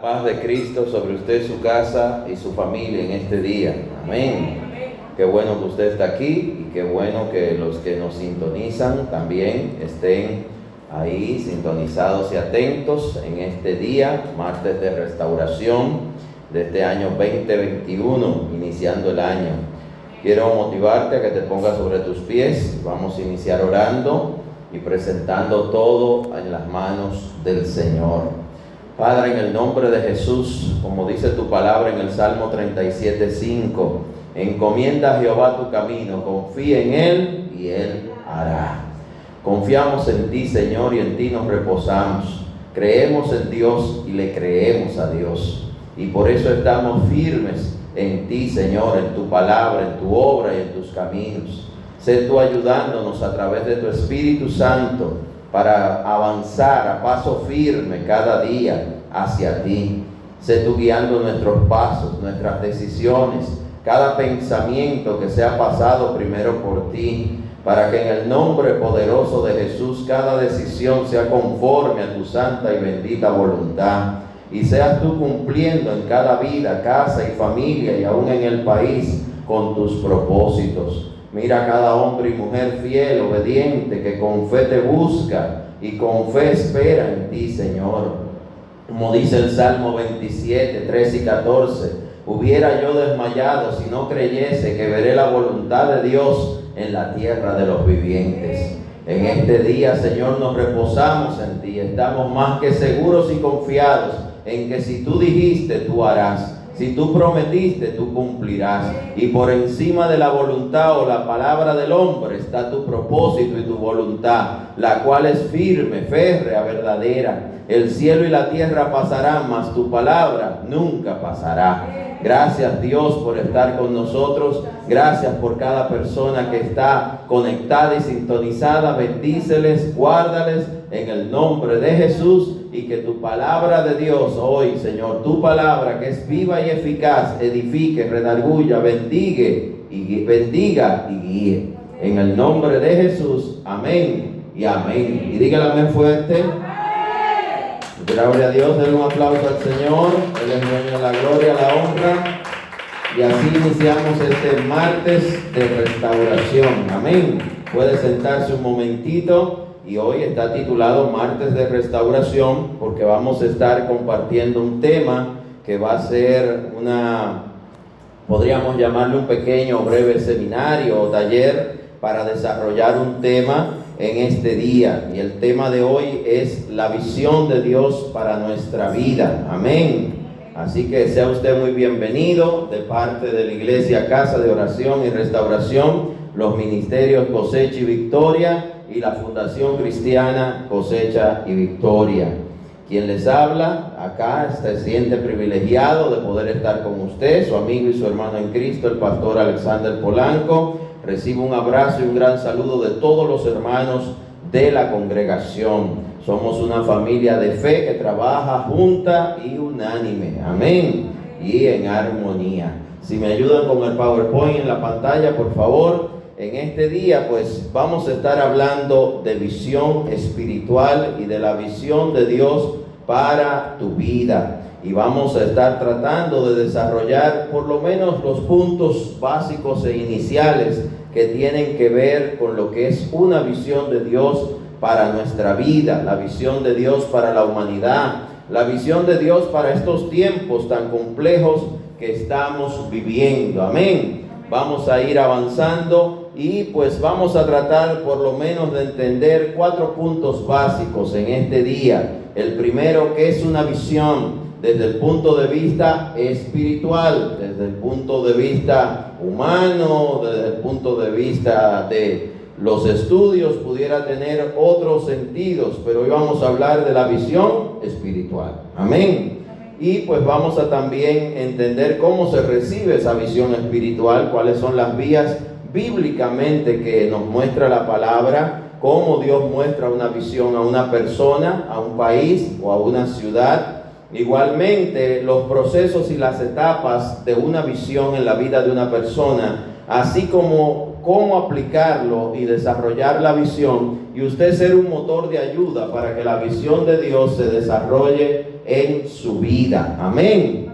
Paz de Cristo sobre usted, su casa y su familia en este día. Amén. Qué bueno que usted está aquí y qué bueno que los que nos sintonizan también estén ahí sintonizados y atentos en este día, martes de restauración de este año 2021, iniciando el año. Quiero motivarte a que te pongas sobre tus pies. Vamos a iniciar orando y presentando todo en las manos del Señor. Padre, en el nombre de Jesús, como dice tu palabra en el Salmo 37:5, encomienda a Jehová tu camino, confía en Él y Él hará. Confiamos en ti, Señor, y en ti nos reposamos. Creemos en Dios y le creemos a Dios. Y por eso estamos firmes en ti, Señor, en tu palabra, en tu obra y en tus caminos. Sé tú ayudándonos a través de tu Espíritu Santo para avanzar a paso firme cada día hacia ti. Sé tú guiando nuestros pasos, nuestras decisiones, cada pensamiento que sea pasado primero por ti, para que en el nombre poderoso de Jesús cada decisión sea conforme a tu santa y bendita voluntad, y seas tú cumpliendo en cada vida, casa y familia y aún en el país con tus propósitos. Mira a cada hombre y mujer fiel, obediente, que con fe te busca y con fe espera en ti, Señor. Como dice el Salmo 27, 13 y 14, hubiera yo desmayado si no creyese que veré la voluntad de Dios en la tierra de los vivientes. En este día, Señor, nos reposamos en ti. Estamos más que seguros y confiados en que si tú dijiste, tú harás. Si tú prometiste, tú cumplirás. Y por encima de la voluntad o la palabra del hombre está tu propósito y tu voluntad, la cual es firme, férrea, verdadera. El cielo y la tierra pasarán, mas tu palabra nunca pasará. Gracias, Dios, por estar con nosotros. Gracias por cada persona que está conectada y sintonizada. Bendíceles, guárdales en el nombre de Jesús. Y que tu palabra de Dios hoy, Señor, tu palabra que es viva y eficaz, edifique, redarguya, bendiga y guíe. En el nombre de Jesús, amén y amén. Y dígale amén fuerte. Gloria a Dios, denle un aplauso al Señor. Él es dueño de la gloria, la honra. Y así iniciamos este martes de restauración. Amén. Puede sentarse un momentito. Y hoy está titulado Martes de Restauración porque vamos a estar compartiendo un tema que va a ser podríamos llamarle un pequeño o breve seminario o taller para desarrollar un tema en este día. Y el tema de hoy es la visión de Dios para nuestra vida. Amén. Así que sea usted muy bienvenido de parte de la Iglesia Casa de Oración y Restauración, los ministerios Cosecha y Victoria y la Fundación Cristiana Cosecha y Victoria. Quien les habla acá se siente privilegiado de poder estar con usted, su amigo y su hermano en Cristo, el pastor Alexander Polanco. Recibo un abrazo y un gran saludo de todos los hermanos de la congregación. Somos una familia de fe que trabaja junta y unánime. Amén. Y en armonía. Si me ayudan con el PowerPoint en la pantalla, por favor. En este día, pues, vamos a estar hablando de visión espiritual y de la visión de Dios para tu vida. Y vamos a estar tratando de desarrollar por lo menos los puntos básicos e iniciales que tienen que ver con lo que es una visión de Dios para nuestra vida, la visión de Dios para la humanidad, la visión de Dios para estos tiempos tan complejos que estamos viviendo. Amén. Vamos a ir avanzando y pues vamos a tratar por lo menos de entender 4 puntos básicos en este día. El primero, que es una visión desde el punto de vista espiritual, desde el punto de vista humano, desde el punto de vista de los estudios pudiera tener otros sentidos, pero hoy vamos a hablar de la visión espiritual. Amén. Y pues vamos a también entender cómo se recibe esa visión espiritual, cuáles son las vías bíblicamente que nos muestra la palabra, cómo Dios muestra una visión a una persona, a un país o a una ciudad. Igualmente, los procesos y las etapas de una visión en la vida de una persona, así como cómo aplicarlo y desarrollar la visión, y usted ser un motor de ayuda para que la visión de Dios se desarrolle en su vida. Amén.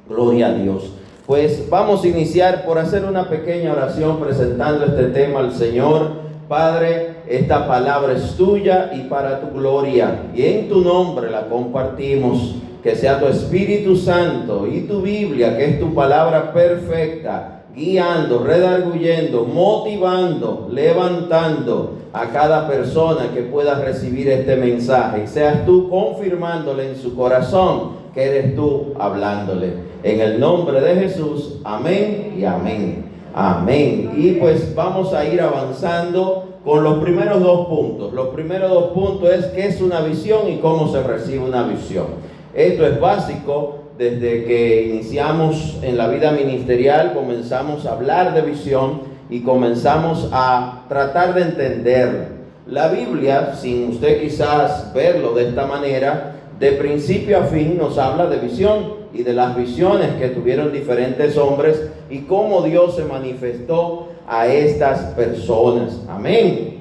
Gloria a Dios. Pues vamos a iniciar por hacer una pequeña oración presentando este tema al Señor. Padre, esta palabra es tuya y para tu gloria, y en tu nombre la compartimos. Que sea tu Espíritu Santo y tu Biblia, que es tu palabra perfecta, guiando, redarguyendo, motivando, levantando a cada persona que pueda recibir este mensaje. Y seas tú confirmándole en su corazón que eres tú hablándole. En el nombre de Jesús, amén y amén. Amén. Y pues vamos a ir avanzando con los primeros dos puntos. Los primeros dos puntos es qué es una visión y cómo se recibe una visión. Esto es básico. Desde que iniciamos en la vida ministerial comenzamos a hablar de visión y comenzamos a tratar de entenderla. La Biblia, sin usted quizás verlo de esta manera, de principio a fin nos habla de visión y de las visiones que tuvieron diferentes hombres y cómo Dios se manifestó a estas personas. Amén.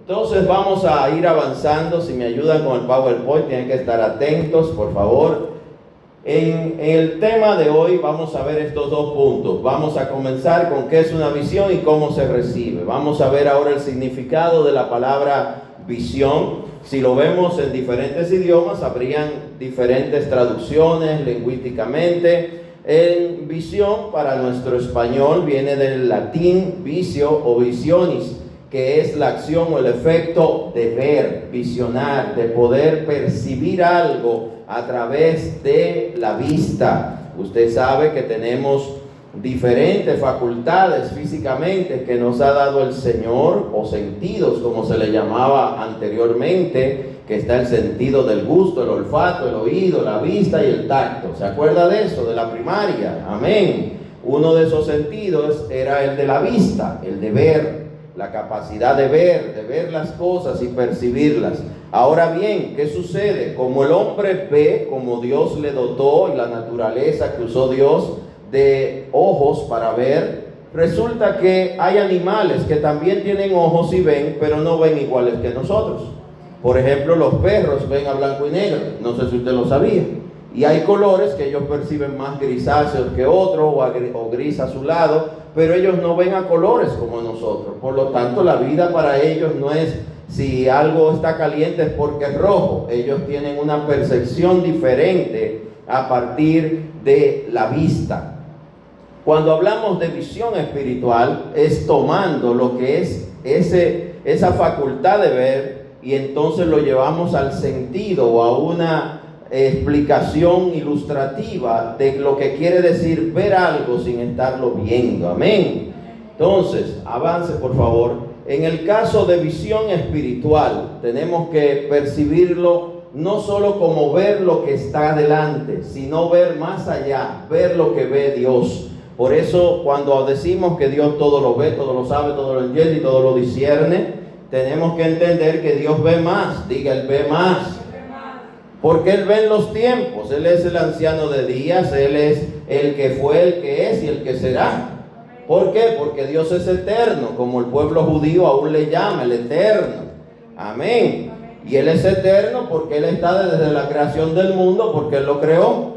Entonces vamos a ir avanzando. Si me ayudan con el PowerPoint, tienen que estar atentos, por favor. En el tema de hoy vamos a ver estos dos puntos. Vamos a comenzar con qué es una visión y cómo se recibe. Vamos a ver ahora el significado de la palabra visión. Si lo vemos en diferentes idiomas, habrían diferentes traducciones lingüísticamente. En visión, para nuestro español, viene del latín visio o visionis, que es la acción o el efecto de ver, visionar, de poder percibir algo a través de la vista. Usted sabe que tenemos diferentes facultades físicamente que nos ha dado el Señor, o sentidos como se le llamaba anteriormente, que está el sentido del gusto, el olfato, el oído, la vista y el tacto. ¿Se acuerda de eso, de la primaria? Amén. Uno de esos sentidos era el de la vista, el de ver, la capacidad de ver las cosas y percibirlas. Ahora bien, ¿qué sucede? Como el hombre ve, como Dios le dotó y la naturaleza que usó Dios de ojos para ver, resulta que hay animales que también tienen ojos y ven, pero no ven iguales que nosotros. Por ejemplo, los perros ven a blanco y negro, no sé si usted lo sabía, y hay colores que ellos perciben más grisáceos que otros o gris azulado, pero ellos no ven a colores como nosotros. Por lo tanto, la vida para ellos no es si algo está caliente es porque es rojo. Ellos tienen una percepción diferente a partir de la vista. Cuando hablamos de visión espiritual, es tomando lo que es esa facultad de ver y entonces lo llevamos al sentido o a una explicación ilustrativa de lo que quiere decir ver algo sin estarlo viendo. Amén. Entonces, avance por favor. En el caso de visión espiritual, tenemos que percibirlo no solo como ver lo que está adelante, sino ver más allá, ver lo que ve Dios. Por eso cuando decimos que Dios todo lo ve, todo lo sabe, todo lo entiende y todo lo discierne, tenemos que entender que Dios ve más. Diga, Él ve más. Porque Él ve en los tiempos. Él es el anciano de días, Él es el que fue, el que es y el que será. ¿Por qué? Porque Dios es eterno, como el pueblo judío aún le llama, el eterno. Amén. Y Él es eterno porque Él está desde la creación del mundo, porque Él lo creó.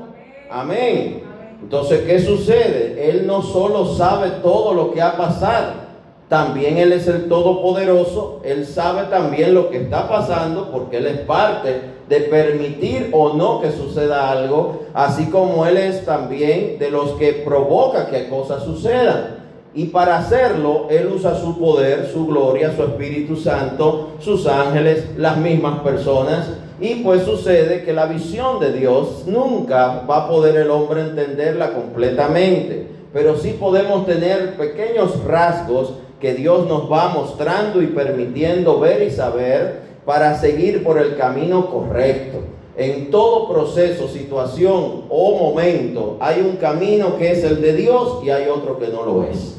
Amén. Entonces, ¿qué sucede? Él no solo sabe todo lo que ha pasado, también Él es el Todopoderoso. Él sabe también lo que está pasando porque Él es parte de permitir o no que suceda algo, así como Él es también de los que provoca que cosas sucedan. Y para hacerlo, Él usa su poder, su gloria, su Espíritu Santo, sus ángeles, las mismas personas. Y pues sucede que la visión de Dios nunca va a poder el hombre entenderla completamente, pero sí podemos tener pequeños rasgos que Dios nos va mostrando y permitiendo ver y saber para seguir por el camino correcto. En todo proceso, situación o momento hay un camino que es el de Dios y hay otro que no lo es.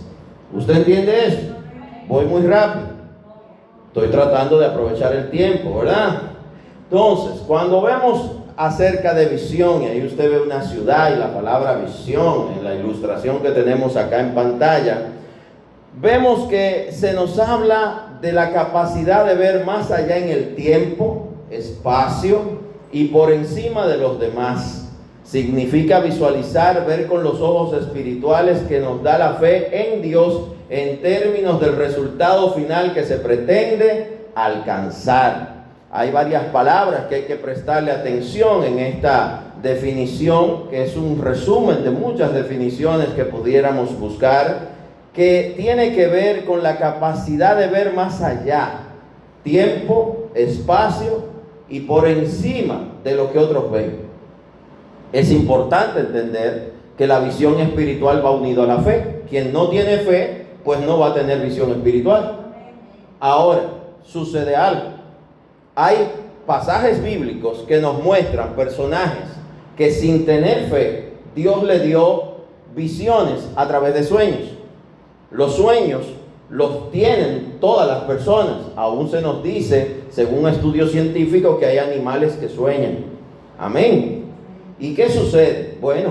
¿Usted entiende eso? Voy muy rápido. Estoy tratando de aprovechar el tiempo, ¿verdad? Entonces, cuando vemos acerca de visión, y ahí usted ve una ciudad y la palabra visión en la ilustración que tenemos acá en pantalla, vemos que se nos habla de la capacidad de ver más allá en el tiempo, espacio y por encima de los demás. Significa visualizar, ver con los ojos espirituales que nos da la fe en Dios en términos del resultado final que se pretende alcanzar. Hay varias palabras que hay que prestarle atención en esta definición, que es un resumen de muchas definiciones que pudiéramos buscar, que tiene que ver con la capacidad de ver más allá, tiempo, espacio y por encima de lo que otros ven. Es importante entender que la visión espiritual va unido a la fe. Quien no tiene fe, pues no va a tener visión espiritual. Ahora, sucede algo. Hay pasajes bíblicos que nos muestran personajes que sin tener fe, Dios le dio visiones a través de sueños. Los sueños los tienen todas las personas. Aún se nos dice, según estudios científicos, que hay animales que sueñan. Amén. ¿Y qué sucede? Bueno,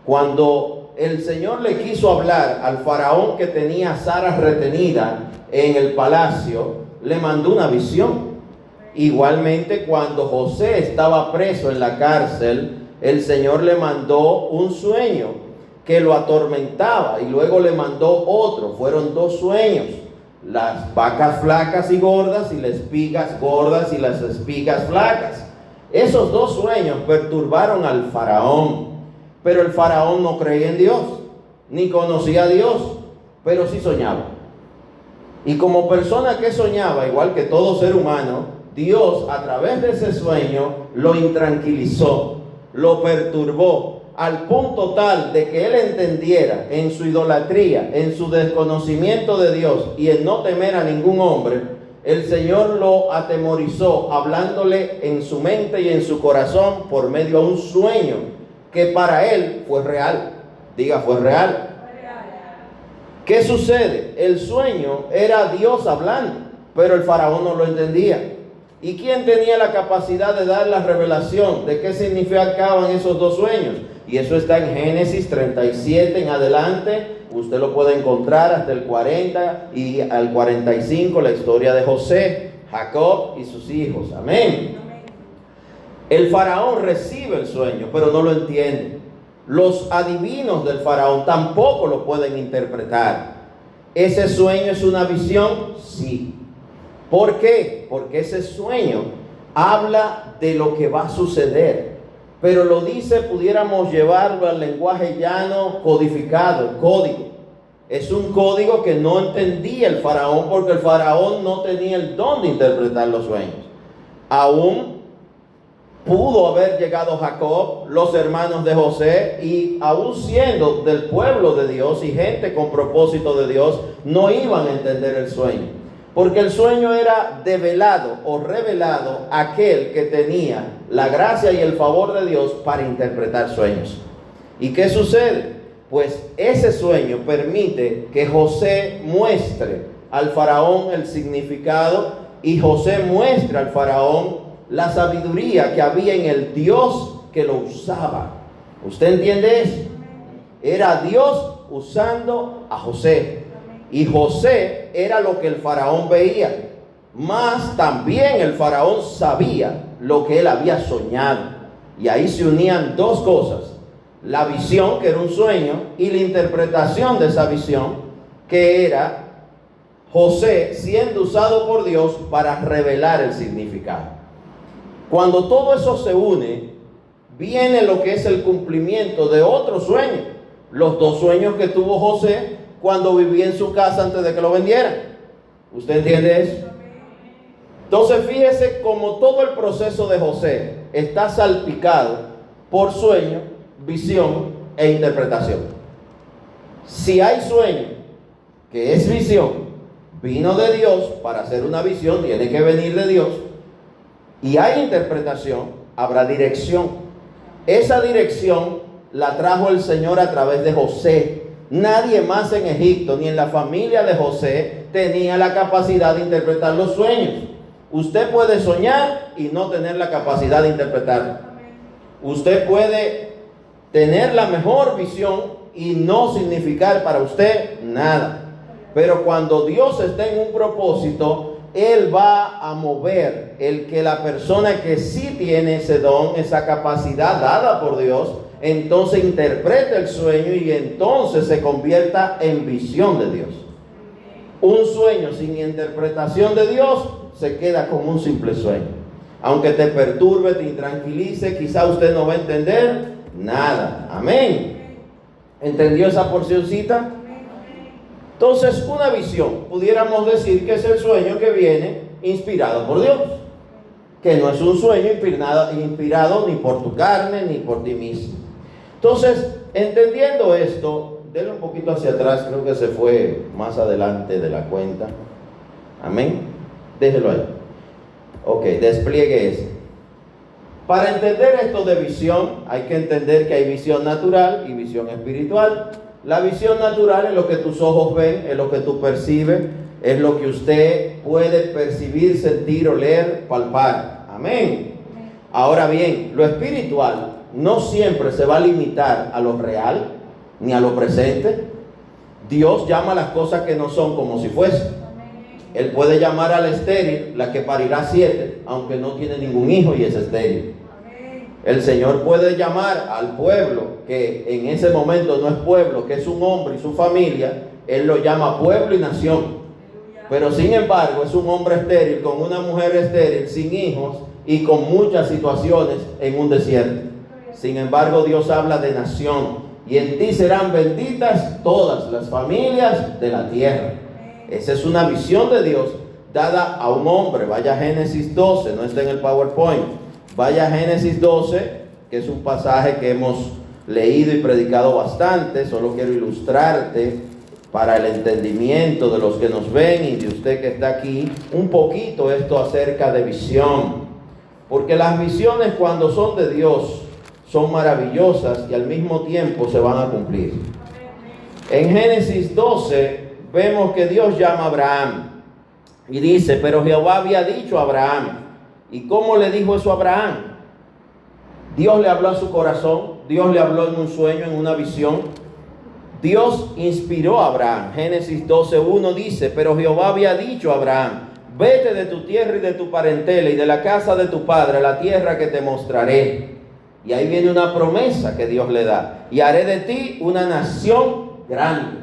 cuando el Señor le quiso hablar al faraón que tenía a Sara retenida en el palacio, le mandó una visión. Igualmente, cuando José estaba preso en la cárcel, el Señor le mandó un sueño que lo atormentaba y luego le mandó otro. Fueron 2 sueños: las vacas flacas y gordas y las espigas gordas y las espigas flacas. Esos 2 sueños perturbaron al faraón, pero el faraón no creía en Dios, ni conocía a Dios, pero sí soñaba. Y como persona que soñaba, igual que todo ser humano, Dios a través de ese sueño lo intranquilizó, lo perturbó, al punto tal de que él entendiera en su idolatría, en su desconocimiento de Dios y en no temer a ningún hombre. El Señor lo atemorizó, hablándole en su mente y en su corazón por medio de un sueño que para él fue real. Diga, fue real. ¿Qué sucede? El sueño era Dios hablando, pero el faraón no lo entendía. ¿Y quién tenía la capacidad de dar la revelación de qué significaban esos 2 sueños? Y eso está en Génesis 37 en adelante. Usted lo puede encontrar hasta el 40 y al 45, la historia de José, Jacob y sus hijos. Amén. El faraón recibe el sueño, pero no lo entiende. Los adivinos del faraón tampoco lo pueden interpretar. ¿Ese sueño es una visión? Sí. ¿Por qué? Porque ese sueño habla de lo que va a suceder. Pero lo dice, pudiéramos llevarlo al lenguaje llano, codificado, el código. Es un código que no entendía el faraón, porque el faraón no tenía el don de interpretar los sueños. Aún pudo haber llegado Jacob, los hermanos de José, y aún siendo del pueblo de Dios y gente con propósito de Dios, no iban a entender el sueño. Porque el sueño era develado o revelado a aquel que tenía la gracia y el favor de Dios para interpretar sueños. ¿Y qué sucede? Pues ese sueño permite que José muestre al faraón el significado y José muestra al faraón la sabiduría que había en el Dios que lo usaba. ¿Usted entiende eso? Era Dios usando a José. Y José era lo que el faraón veía, mas también el faraón sabía lo que él había soñado. Y ahí se unían 2 cosas: la visión, que era un sueño, y la interpretación de esa visión, que era José siendo usado por Dios para revelar el significado. Cuando todo eso se une, viene lo que es el cumplimiento de otro sueño. Los 2 sueños que tuvo José cuando vivía en su casa antes de que lo vendieran. ¿Usted entiende eso? Entonces fíjese cómo todo el proceso de José está salpicado por sueño, visión e interpretación. Si hay sueño, que es visión, vino de Dios. Para hacer una visión tiene que venir de Dios. Y hay interpretación, habrá dirección. Esa dirección la trajo el Señor a través de José. Nadie más en Egipto, ni en la familia de José, tenía la capacidad de interpretar los sueños. Usted puede soñar y no tener la capacidad de interpretarlo. Usted puede tener la mejor visión y no significar para usted nada. Pero cuando Dios está en un propósito, Él va a mover el que la persona que sí tiene ese don, esa capacidad dada por Dios, entonces interprete el sueño y entonces se convierta en visión de Dios. Un sueño sin interpretación de Dios se queda como un simple sueño. Aunque te perturbe, te intranquilice, quizá usted no va a entender nada. Amén. ¿Entendió esa porcioncita? Entonces, una visión, pudiéramos decir que es el sueño que viene inspirado por Dios. Que no es un sueño inspirado ni por tu carne ni por ti mismo. Entonces, entendiendo esto, denle un poquito hacia atrás, creo que se fue más adelante de la cuenta. Amén. Déjelo ahí. Ok, despliegue ese. Para entender esto de visión, hay que entender que hay visión natural y visión espiritual. La visión natural es lo que tus ojos ven, es lo que tú percibes, es lo que usted puede percibir, sentir, oler, palpar. Amén. Ahora bien, lo espiritual no siempre se va a limitar a lo real ni a lo presente. Dios llama a las cosas que no son como si fuesen. Él puede llamar a la estéril, la que parirá 7, aunque no tiene ningún hijo y es estéril. El Señor puede llamar al pueblo, que en ese momento no es pueblo, que es un hombre y su familia. Él lo llama pueblo y nación. Pero sin embargo es un hombre estéril, con una mujer estéril, sin hijos y con muchas situaciones en un desierto. Sin embargo, Dios habla de nación. Y en ti serán benditas todas las familias de la tierra. Esa es una visión de Dios dada a un hombre. Vaya a Génesis 12, no está en el PowerPoint. Vaya a Génesis 12, que es un pasaje que hemos leído y predicado bastante. Solo quiero ilustrarte para el entendimiento de los que nos ven y de usted que está aquí, un poquito esto acerca de visión. Porque las visiones, cuando son de Dios, son maravillosas y al mismo tiempo se van a cumplir. En Génesis 12 vemos que Dios llama a Abraham y dice: pero Jehová había dicho a Abraham. ¿Y cómo le dijo eso a Abraham? Dios le habló a su corazón, Dios le habló en un sueño, en una visión. Dios inspiró a Abraham. Génesis 12:1 dice: pero Jehová había dicho a Abraham: vete de tu tierra y de tu parentela y de la casa de tu padre a la tierra que te mostraré. Y ahí viene una promesa que Dios le da: y haré de ti una nación grande.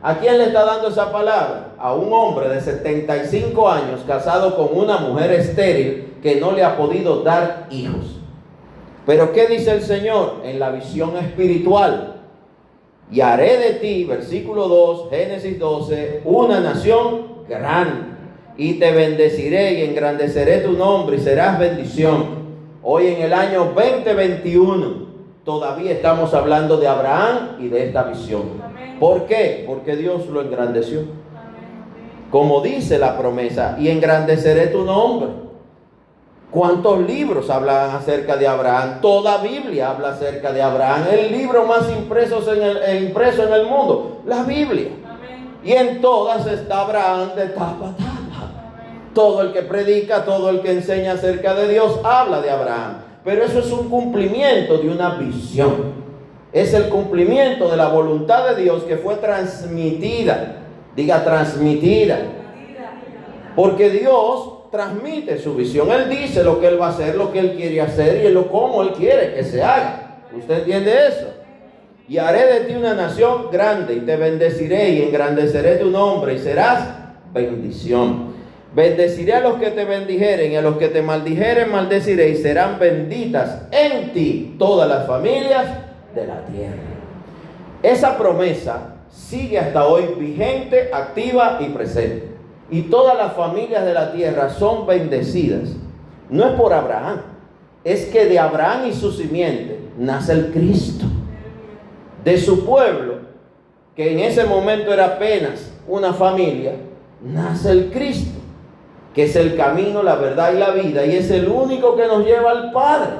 ¿A quién le está dando esa palabra? A un hombre de 75 años casado con una mujer estéril que no le ha podido dar hijos. Pero ¿qué dice el Señor en la visión espiritual? Y haré de ti, versículo 2, Génesis 12, una nación grande. Y te bendeciré y engrandeceré tu nombre y serás bendición. Hoy en el año 2021 todavía estamos hablando de Abraham y de esta visión. Amén. ¿Por qué? Porque Dios lo engrandeció. Amén. Como dice la promesa: y engrandeceré tu nombre. ¿Cuántos libros hablan acerca de Abraham? Toda Biblia habla acerca de Abraham. El libro más impreso en el mundo, la Biblia. Amén. Y en todas está Abraham de tapa a tapa. Todo el que predica, todo el que enseña acerca de Dios habla de Abraham. Pero eso es un cumplimiento de una visión. Es el cumplimiento de la voluntad de Dios que fue transmitida. Diga transmitida. Porque Dios transmite su visión. Él dice lo que Él va a hacer, lo que Él quiere hacer y cómo Él quiere que se haga. ¿Usted entiende eso? Y haré de ti una nación grande y te bendeciré y engrandeceré tu nombre y serás bendición. Bendeciré a los que te bendijeren y a los que te maldijeren maldeciré y serán benditas en ti todas las familias de la tierra. Esa promesa sigue hasta hoy vigente, activa y presente. Y todas las familias de la tierra son bendecidas. No es por Abraham, es que de Abraham y su simiente nace el Cristo. De su pueblo, que en ese momento era apenas una familia, nace el Cristo, que es el camino, la verdad y la vida, y es el único que nos lleva al Padre.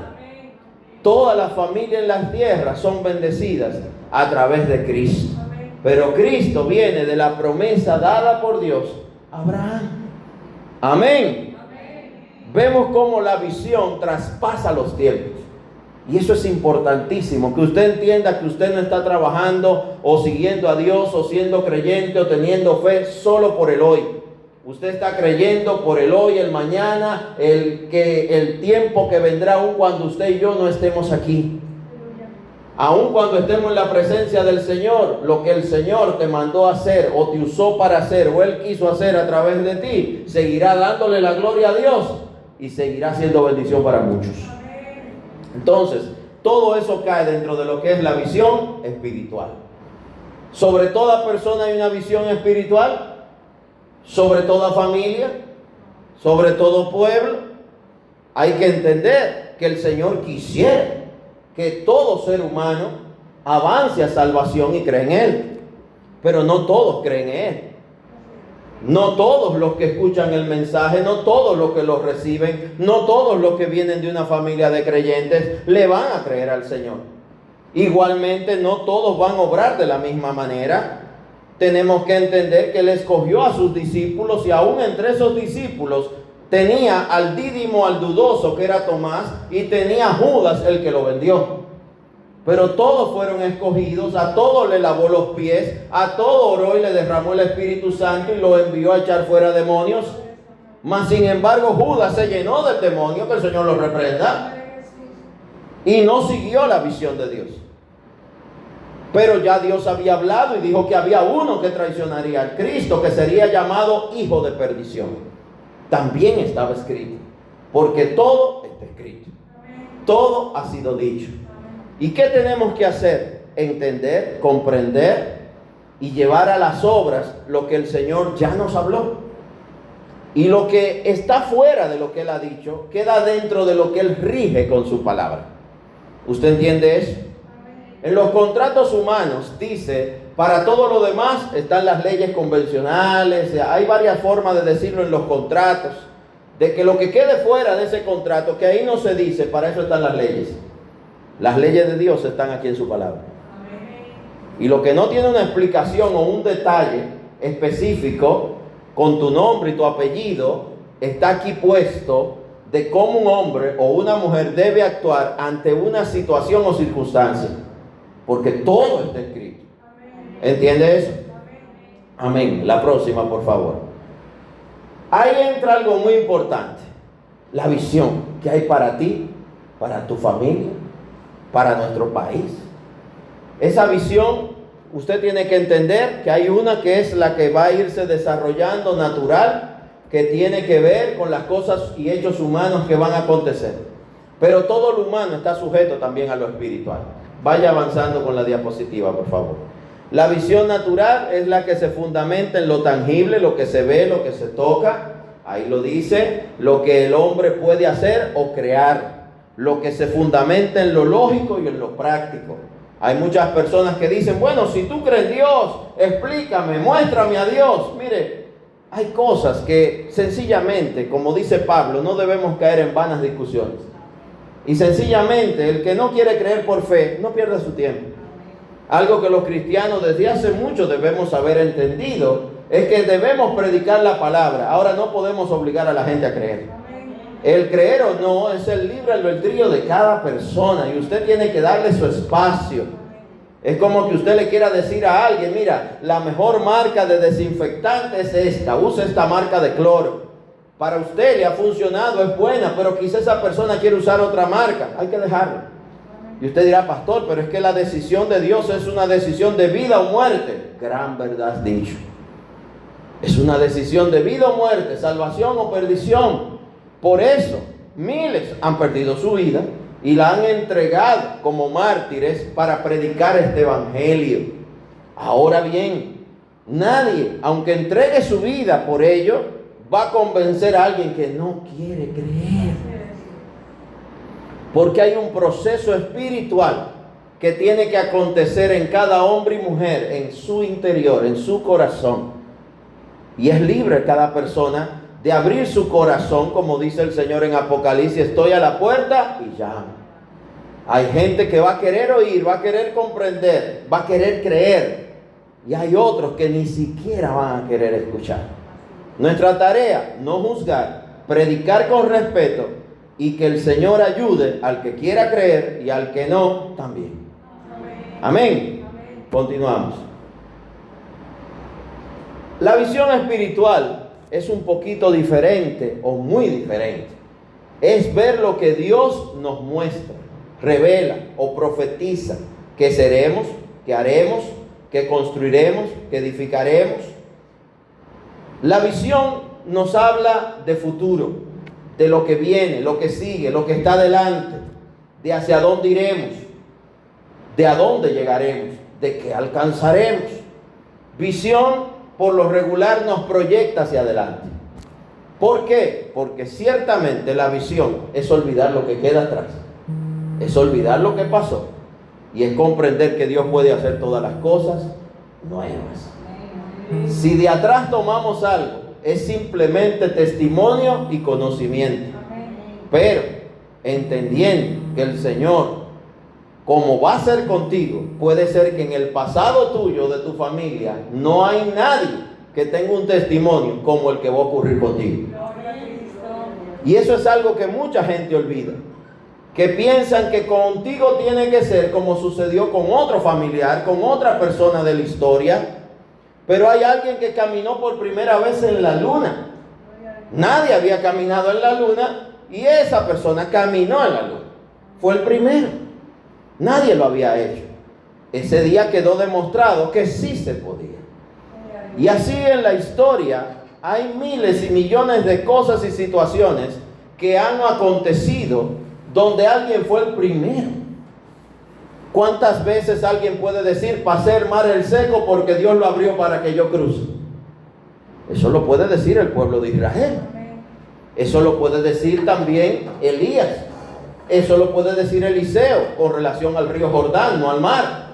Todas las familias en las tierras son bendecidas a través de Cristo. Pero Cristo viene de la promesa dada por Dios a Abraham. Amén. Vemos cómo la visión traspasa los tiempos. Y eso es importantísimo, que usted entienda que usted no está trabajando o siguiendo a Dios o siendo creyente o teniendo fe solo por el hoy. Usted está creyendo por el hoy, el mañana, el tiempo que vendrá aun cuando usted y yo no estemos aquí. Aun cuando estemos en la presencia del Señor, lo que el Señor te mandó a hacer o te usó para hacer o Él quiso hacer a través de ti, seguirá dándole la gloria a Dios y seguirá siendo bendición para muchos. Entonces, todo eso cae dentro de lo que es la visión espiritual. Sobre toda persona hay una visión espiritual. Sobre toda familia, sobre todo pueblo. Hay que entender que el Señor quisiera que todo ser humano avance a salvación y cree en Él. Pero no todos creen en Él. No todos los que escuchan el mensaje, no todos los que lo reciben, no todos los que vienen de una familia de creyentes le van a creer al Señor. Igualmente no todos van a obrar de la misma manera. Tenemos que entender que Él escogió a sus discípulos y aún entre esos discípulos tenía al Dídimo, al dudoso que era Tomás, y tenía a Judas el que lo vendió. Pero todos fueron escogidos, a todos le lavó los pies, a todos oró y le derramó el Espíritu Santo y lo envió a echar fuera demonios. Mas sin embargo Judas se llenó del demonio, que el Señor lo reprenda, y no siguió la visión de Dios. Pero ya Dios había hablado y dijo que había uno que traicionaría al Cristo, que sería llamado hijo de perdición. También estaba escrito, porque todo está escrito. Todo ha sido dicho. ¿Y qué tenemos que hacer? Entender, comprender y llevar a las obras lo que el Señor ya nos habló. Y lo que está fuera de lo que Él ha dicho, queda dentro de lo que Él rige con su palabra. ¿Usted entiende eso? En los contratos humanos dice, para todo lo demás están las leyes convencionales, hay varias formas de decirlo en los contratos, de que lo que quede fuera de ese contrato, que ahí no se dice, para eso están las leyes. Las leyes de Dios están aquí en su palabra. Y lo que no tiene una explicación o un detalle específico, con tu nombre y tu apellido, está aquí puesto de cómo un hombre o una mujer debe actuar ante una situación o circunstancia. Porque todo está escrito. ¿Entiende eso? Amén. La próxima, por favor. Ahí entra algo muy importante. La visión que hay para ti, para tu familia, para nuestro país. Esa visión, usted tiene que entender que hay una que es la que va a irse desarrollando natural, que tiene que ver con las cosas y hechos humanos que van a acontecer. Pero todo lo humano está sujeto también a lo espiritual. Vaya avanzando con la diapositiva, por favor. La visión natural es la que se fundamenta en lo tangible, lo que se ve, lo que se toca. Ahí lo dice, lo que el hombre puede hacer o crear. Lo que se fundamenta en lo lógico y en lo práctico. Hay muchas personas que dicen, bueno, si tú crees en Dios, explícame, muéstrame a Dios. Mire, hay cosas que sencillamente, como dice Pablo, no debemos caer en vanas discusiones. Y sencillamente, el que no quiere creer por fe, no pierda su tiempo. Algo que los cristianos desde hace mucho debemos haber entendido, es que debemos predicar la palabra. Ahora no podemos obligar a la gente a creer. El creer o no es el libre albedrío de cada persona y usted tiene que darle su espacio. Es como que usted le quiera decir a alguien, mira, la mejor marca de desinfectante es esta, usa esta marca de cloro. Para usted le ha funcionado, es buena, pero quizá esa persona quiere usar otra marca. Hay que dejarlo. Y usted dirá, pastor, pero es que la decisión de Dios es una decisión de vida o muerte. Gran verdad has dicho. Es una decisión de vida o muerte, salvación o perdición. Por eso, miles han perdido su vida y la han entregado como mártires para predicar este evangelio. Ahora bien, nadie, aunque entregue su vida por ello, va a convencer a alguien que no quiere creer. Porque hay un proceso espiritual que tiene que acontecer en cada hombre y mujer, en su interior, en su corazón. Y es libre cada persona de abrir su corazón, como dice el Señor en Apocalipsis, estoy a la puerta y llamo. Hay gente que va a querer oír, va a querer comprender, va a querer creer. Y hay otros que ni siquiera van a querer escuchar. Nuestra tarea, no juzgar, predicar con respeto y que el Señor ayude al que quiera creer y al que no, también. Amén. Continuamos. La visión espiritual es un poquito diferente o muy diferente. Es ver lo que Dios nos muestra, revela o profetiza que seremos, que haremos, que construiremos, que edificaremos. La visión nos habla de futuro, de lo que viene, lo que sigue, lo que está delante, de hacia dónde iremos, de a dónde llegaremos, de qué alcanzaremos. Visión, por lo regular, nos proyecta hacia adelante. ¿Por qué? Porque ciertamente la visión es olvidar lo que queda atrás, es olvidar lo que pasó y es comprender que Dios puede hacer todas las cosas nuevas. Si de atrás tomamos algo, es simplemente testimonio y conocimiento. Pero entendiendo que el Señor, como va a ser contigo, puede ser que en el pasado tuyo, de tu familia, no hay nadie que tenga un testimonio como el que va a ocurrir contigo. Y eso es algo que mucha gente olvida, que piensan que contigo tiene que ser como sucedió con otro familiar, con otra persona de la historia. Pero hay alguien que caminó por primera vez en la luna. Nadie había caminado en la luna y esa persona caminó en la luna. Fue el primero. Nadie lo había hecho. Ese día quedó demostrado que sí se podía. Y así en la historia hay miles y millones de cosas y situaciones que han acontecido donde alguien fue el primero. ¿Cuántas veces alguien puede decir, pasé el mar el seco porque Dios lo abrió para que yo cruce? Eso lo puede decir el pueblo de Israel. Eso lo puede decir también Elías. Eso lo puede decir Eliseo con relación al río Jordán, no al mar.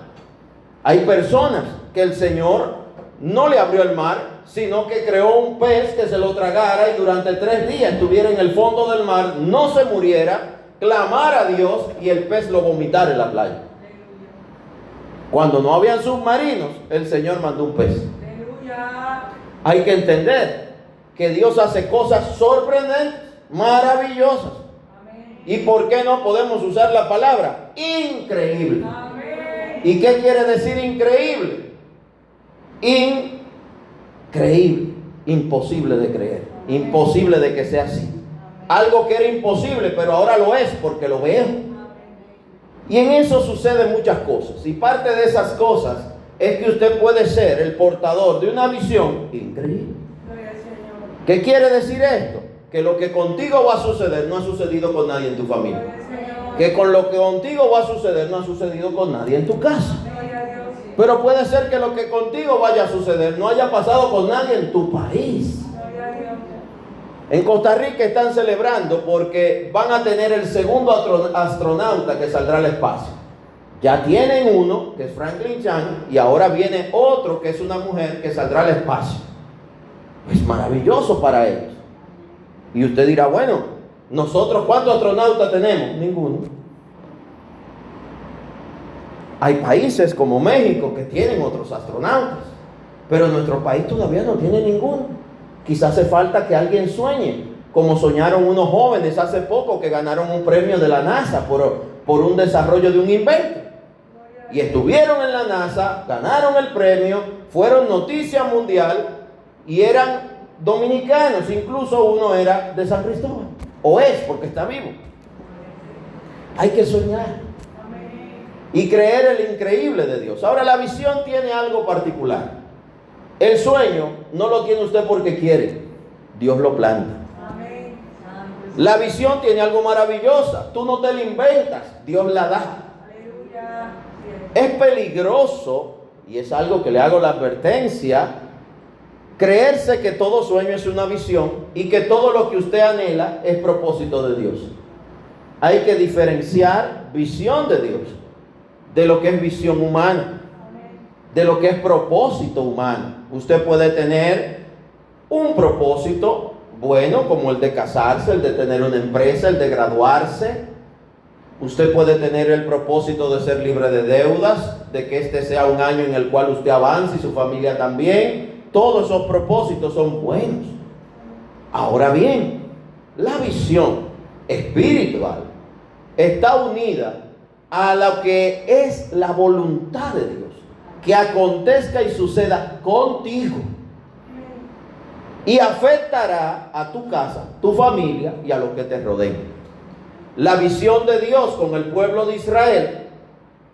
Hay personas que el Señor no le abrió el mar, sino que creó un pez que se lo tragara y durante 3 días estuviera en el fondo del mar, no se muriera, clamara a Dios y el pez lo vomitara en la playa. Cuando no habían submarinos, el Señor mandó un pez. Hay que entender que Dios hace cosas sorprendentes, maravillosas. ¿Y por qué no podemos usar la palabra increíble? ¿Y qué quiere decir increíble? Increíble, imposible de creer, imposible de que sea así. Algo que era imposible, pero ahora lo es porque lo veo. Y en eso suceden muchas cosas. Y parte de esas cosas es que usted puede ser el portador de una visión increíble. ¿Qué quiere decir esto? Que lo que contigo va a suceder no ha sucedido con nadie en tu familia. Que con lo que contigo va a suceder no ha sucedido con nadie en tu casa. Pero puede ser que lo que contigo vaya a suceder no haya pasado con nadie en tu país. En Costa Rica están celebrando porque van a tener el segundo astronauta que saldrá al espacio. Ya tienen uno, que es Franklin Chan, y ahora viene otro, que es una mujer, que saldrá al espacio. Es maravilloso para ellos. Y usted dirá, bueno, nosotros, ¿cuántos astronautas tenemos? Ninguno. Hay países como México que tienen otros astronautas, pero nuestro país todavía no tiene ninguno. Quizás hace falta que alguien sueñe, como soñaron unos jóvenes hace poco que ganaron un premio de la NASA por un desarrollo de un invento. Y estuvieron en la NASA, ganaron el premio, fueron noticia mundial y eran dominicanos, incluso uno era de San Cristóbal, o es porque está vivo. Hay que soñar y creer el increíble de Dios. Ahora, la visión tiene algo particular. El sueño no lo tiene usted porque quiere, Dios lo planta. La visión tiene algo maravilloso, tú no te la inventas, Dios la da. Es peligroso, y es algo que le hago la advertencia, creerse que todo sueño es una visión y que todo lo que usted anhela es propósito de Dios. Hay que diferenciar visión de Dios de lo que es visión humana, de lo que es propósito humano. Usted puede tener un propósito bueno, como el de casarse, el de tener una empresa, el de graduarse. Usted puede tener el propósito de ser libre de deudas, de que este sea un año en el cual usted avance y su familia también. Todos esos propósitos son buenos. Ahora bien, la visión espiritual está unida a lo que es la voluntad de Dios, que acontezca y suceda contigo. y afectará a tu casa, tu familia y a los que te rodeen. La visión de Dios con el pueblo de Israel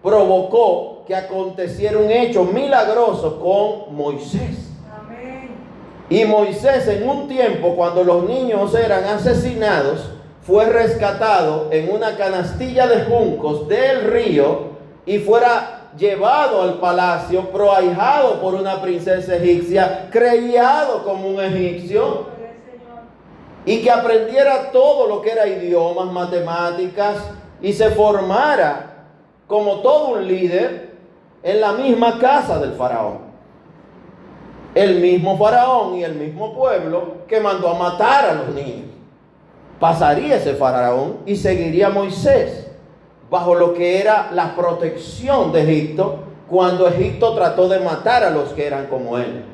provocó que aconteciera un hecho milagroso con Moisés. Amén. Y Moisés, en un tiempo cuando los niños eran asesinados, fue rescatado en una canastilla de juncos del río y fuera llevado al palacio, proahijado por una princesa egipcia, criado como un egipcio, Gloria al Señor. y que aprendiera todo lo que era idiomas, matemáticas, y se formara como todo un líder en la misma casa del faraón. El mismo faraón y el mismo pueblo que mandó a matar a los niños. Pasaría ese faraón y seguiría Moisés bajo lo que era la protección de Egipto, cuando Egipto trató de matar a los que eran como él.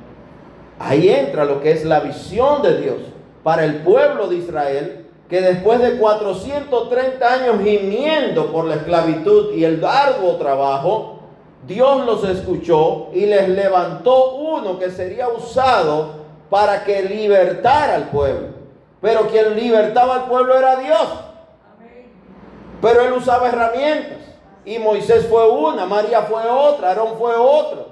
Ahí entra lo que es la visión de Dios para el pueblo de Israel, que después de 430 años gimiendo por la esclavitud y el arduo trabajo, Dios los escuchó y les levantó uno que sería usado para que libertara al pueblo. Pero quien libertaba al pueblo era Dios. Amén. Pero él usaba herramientas. Y Moisés fue una, María fue otra, Aarón fue otro.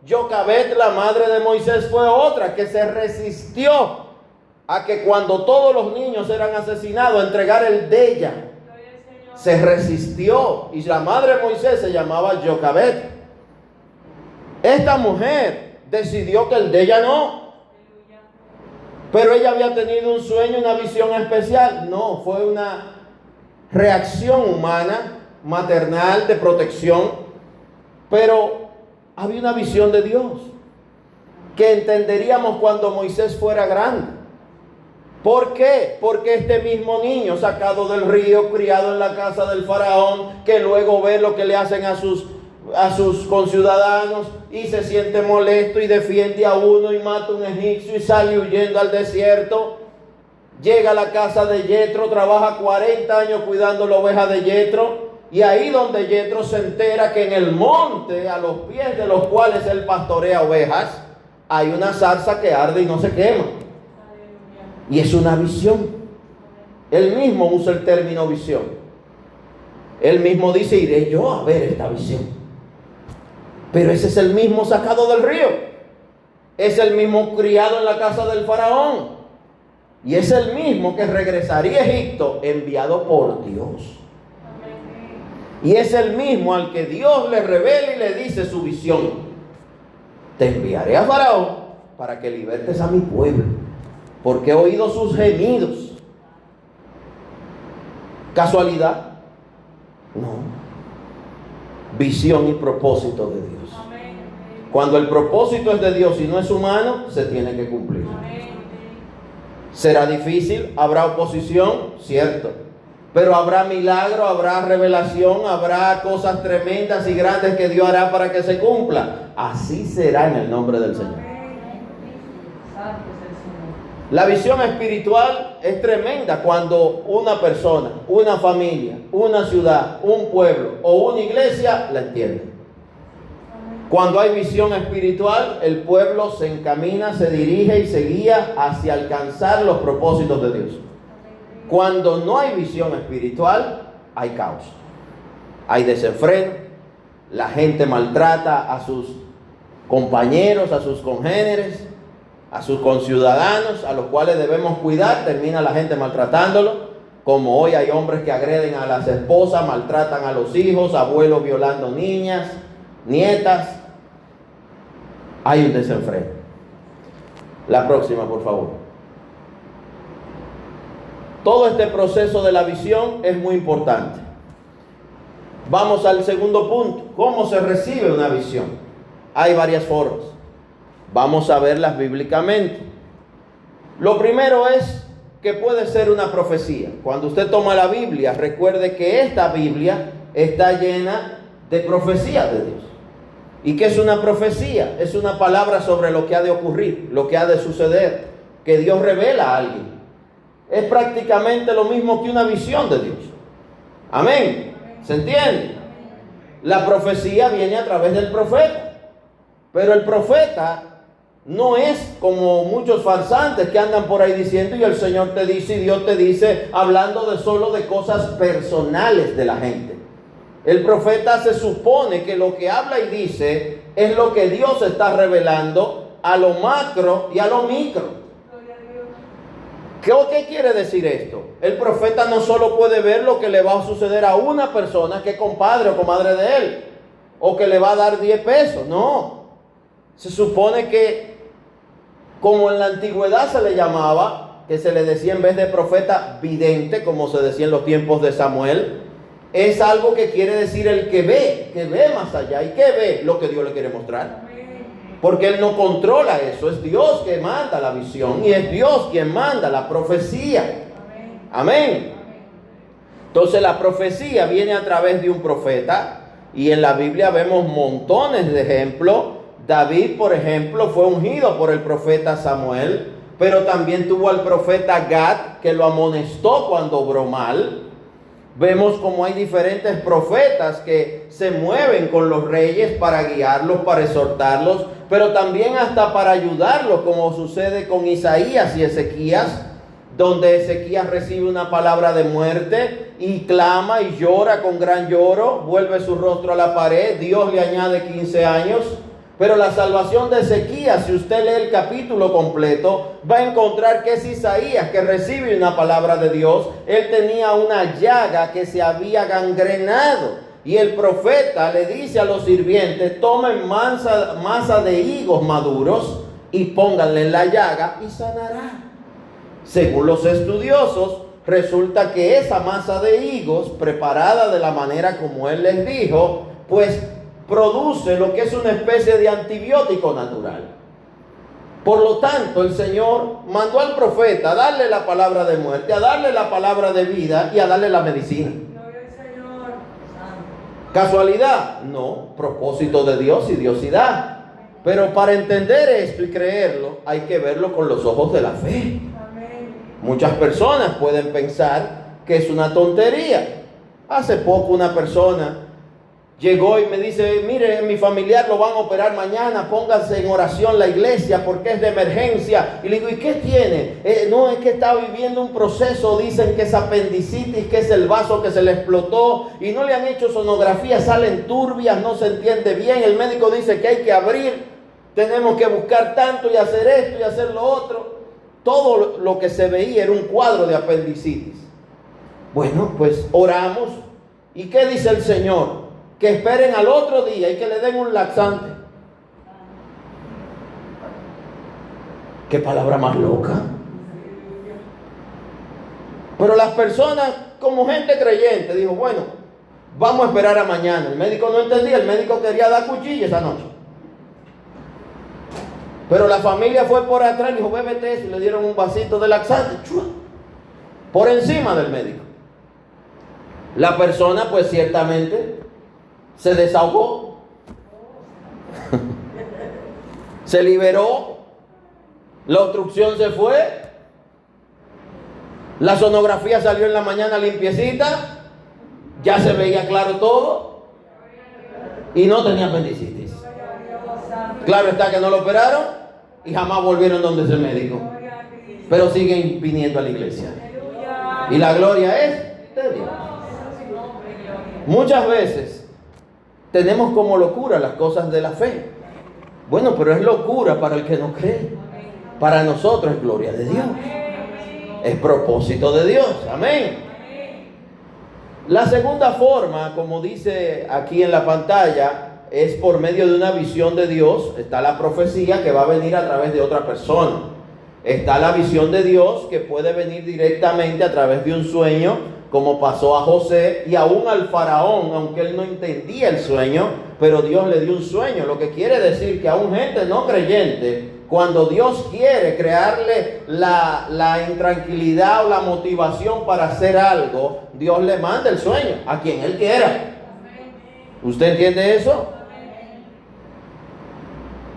Jocabet, la madre de Moisés, fue otra que se resistió a que cuando todos los niños eran asesinados, entregar el de ella. Gloria al Señor. Se resistió. Y la madre de Moisés se llamaba Jocabet. Esta mujer decidió que el de ella no. Aleluya. Pero ella había tenido un sueño, una visión especial. No, fue una reacción humana, maternal, de protección. Pero había una visión de Dios que entenderíamos cuando Moisés fuera grande. ¿Por qué? Porque este mismo niño sacado del río, criado en la casa del faraón, que luego ve lo que le hacen a sus conciudadanos y se siente molesto y defiende a uno y mata a un egipcio y sale huyendo al desierto, llega a la casa de Yetro, trabaja 40 años cuidando la oveja de Yetro, y ahí donde Yetro se entera que en el monte, a los pies de los cuales él pastorea ovejas, hay una zarza que arde y no se quema. Aleluya. Y es una visión. Él mismo usa el término visión. Él mismo dice, iré yo a ver esta visión. Pero ese es el mismo sacado del río. Es el mismo criado en la casa del faraón. Y es el mismo que regresaría a Egipto enviado por Dios. Amén. Y es el mismo al que Dios le revela y le dice su visión. Te enviaré a Faraón para que libertes a mi pueblo, porque he oído sus gemidos. ¿Casualidad? No. Visión y propósito de Dios. Amén. Cuando el propósito es de Dios y no es humano, se tiene que cumplir. Amén. ¿Será difícil? ¿Habrá oposición? Cierto. Pero habrá milagro, habrá revelación, habrá cosas tremendas y grandes que Dios hará para que se cumpla. Así será en el nombre del Señor. Santo es el Señor. La visión espiritual es tremenda cuando una persona, una familia, una ciudad, un pueblo o una iglesia la entiende. Cuando hay visión espiritual, el pueblo se encamina, se dirige y se guía hacia alcanzar los propósitos de Dios. Cuando no hay visión espiritual, hay caos, hay desenfreno, la gente maltrata a sus compañeros, a sus congéneres, a sus conciudadanos, a los cuales debemos cuidar, termina la gente maltratándolo, como hoy hay hombres que agreden a las esposas, maltratan a los hijos, abuelos violando niñas, nietas. Hay un desenfreno. La próxima, por favor. Todo este proceso de la visión es muy importante. Vamos al segundo punto. ¿Cómo se recibe una visión? Hay varias formas. Vamos a verlas bíblicamente. Lo primero es que puede ser una profecía. Cuando usted toma la Biblia, recuerde que esta Biblia está llena de profecías de Dios. ¿Y qué es una profecía? Es una palabra sobre lo que ha de ocurrir, lo que ha de suceder, que Dios revela a alguien. Es prácticamente lo mismo que una visión de Dios. Amén. ¿Se entiende? La profecía viene a través del profeta. Pero el profeta No es como muchos farsantes que andan por ahí diciendo y el Señor te dice y Dios te dice, hablando de solo de cosas personales de la gente. El profeta se supone que lo que habla y dice es lo que Dios está revelando a lo macro y a lo micro. ¿Qué quiere decir esto? El profeta no solo puede ver lo que le va a suceder a una persona que es compadre o comadre de él, o que le va a dar 10 pesos, no. Se supone que, como en la antigüedad se le llamaba, que se le decía en vez de profeta, vidente, como se decía en los tiempos de Samuel, es algo que quiere decir el que ve más allá. ¿Y qué ve? Lo que Dios le quiere mostrar. Porque Él no controla eso, es Dios que manda la visión y es Dios quien manda la profecía. Amén. Entonces la profecía viene a través de un profeta y en la Biblia vemos montones de ejemplos. David, por ejemplo, fue ungido por el profeta Samuel, pero también tuvo al profeta Gad que lo amonestó cuando obró mal. Vemos como hay diferentes profetas que se mueven con los reyes para guiarlos, para exhortarlos, pero también hasta para ayudarlos, como sucede con Isaías y Ezequías, donde Ezequías recibe una palabra de muerte y clama y llora con gran lloro, vuelve su rostro a la pared, Dios le añade 15 años. Pero la salvación de Ezequías, si usted lee el capítulo completo, va a encontrar que es Isaías que recibe una palabra de Dios. Él tenía una llaga que se había gangrenado. Y el profeta le dice a los sirvientes, tomen masa de higos maduros y pónganle en la llaga y sanará. Según los estudiosos, resulta que esa masa de higos, preparada de la manera como él les dijo, pues produce lo que es una especie de antibiótico natural. Por lo tanto, el Señor mandó al profeta a darle la palabra de muerte, a darle la palabra de vida y a darle la medicina. ¿Casualidad? No, propósito de Dios y diosidad. Pero para entender esto y creerlo, hay que verlo con los ojos de la fe. Muchas personas pueden pensar que es una tontería. Hace poco una persona llegó y me dice, mire, mi familiar lo van a operar mañana, pónganse en oración la iglesia porque es de emergencia. Y le digo, ¿y qué tiene? No, es que está viviendo un proceso, dicen que es apendicitis, que es el vaso que se le explotó y no le han hecho sonografía, salen turbias, no se entiende bien. El médico dice que hay que abrir, tenemos que buscar tanto y hacer esto y hacer lo otro. Todo lo que se veía era un cuadro de apendicitis. Bueno, pues oramos. ¿Y qué dice el Señor? Que esperen al otro día y que le den un laxante. Qué palabra más loca. Pero las personas, como gente creyente, dijo, bueno, vamos a esperar a mañana. El médico no entendía, el médico quería dar cuchilla esa noche. Pero la familia fue por atrás y dijo, bébete eso, y le dieron un vasito de laxante, ¡chua!, por encima del médico. La persona, pues ciertamente se desahogó, se liberó, la obstrucción se fue, la sonografía salió en la mañana limpiecita, ya se veía claro todo y no tenía apendicitis. Claro está que no lo operaron y jamás volvieron donde ese médico, pero siguen viniendo a la iglesia y la gloria es de Dios. Muchas veces tenemos como locura las cosas de la fe. Bueno, pero es locura para el que no cree. Para nosotros es gloria de Dios. Es propósito de Dios. Amén. La segunda forma, como dice aquí en la pantalla, es por medio de una visión de Dios. Está la profecía que va a venir a través de otra persona. Está la visión de Dios que puede venir directamente a través de un sueño, como pasó a José y aún al faraón, aunque él no entendía el sueño, pero Dios le dio un sueño. Lo que quiere decir que aún gente no creyente, cuando Dios quiere crearle la intranquilidad o la motivación para hacer algo, Dios le manda el sueño a quien Él quiera. ¿Usted entiende eso?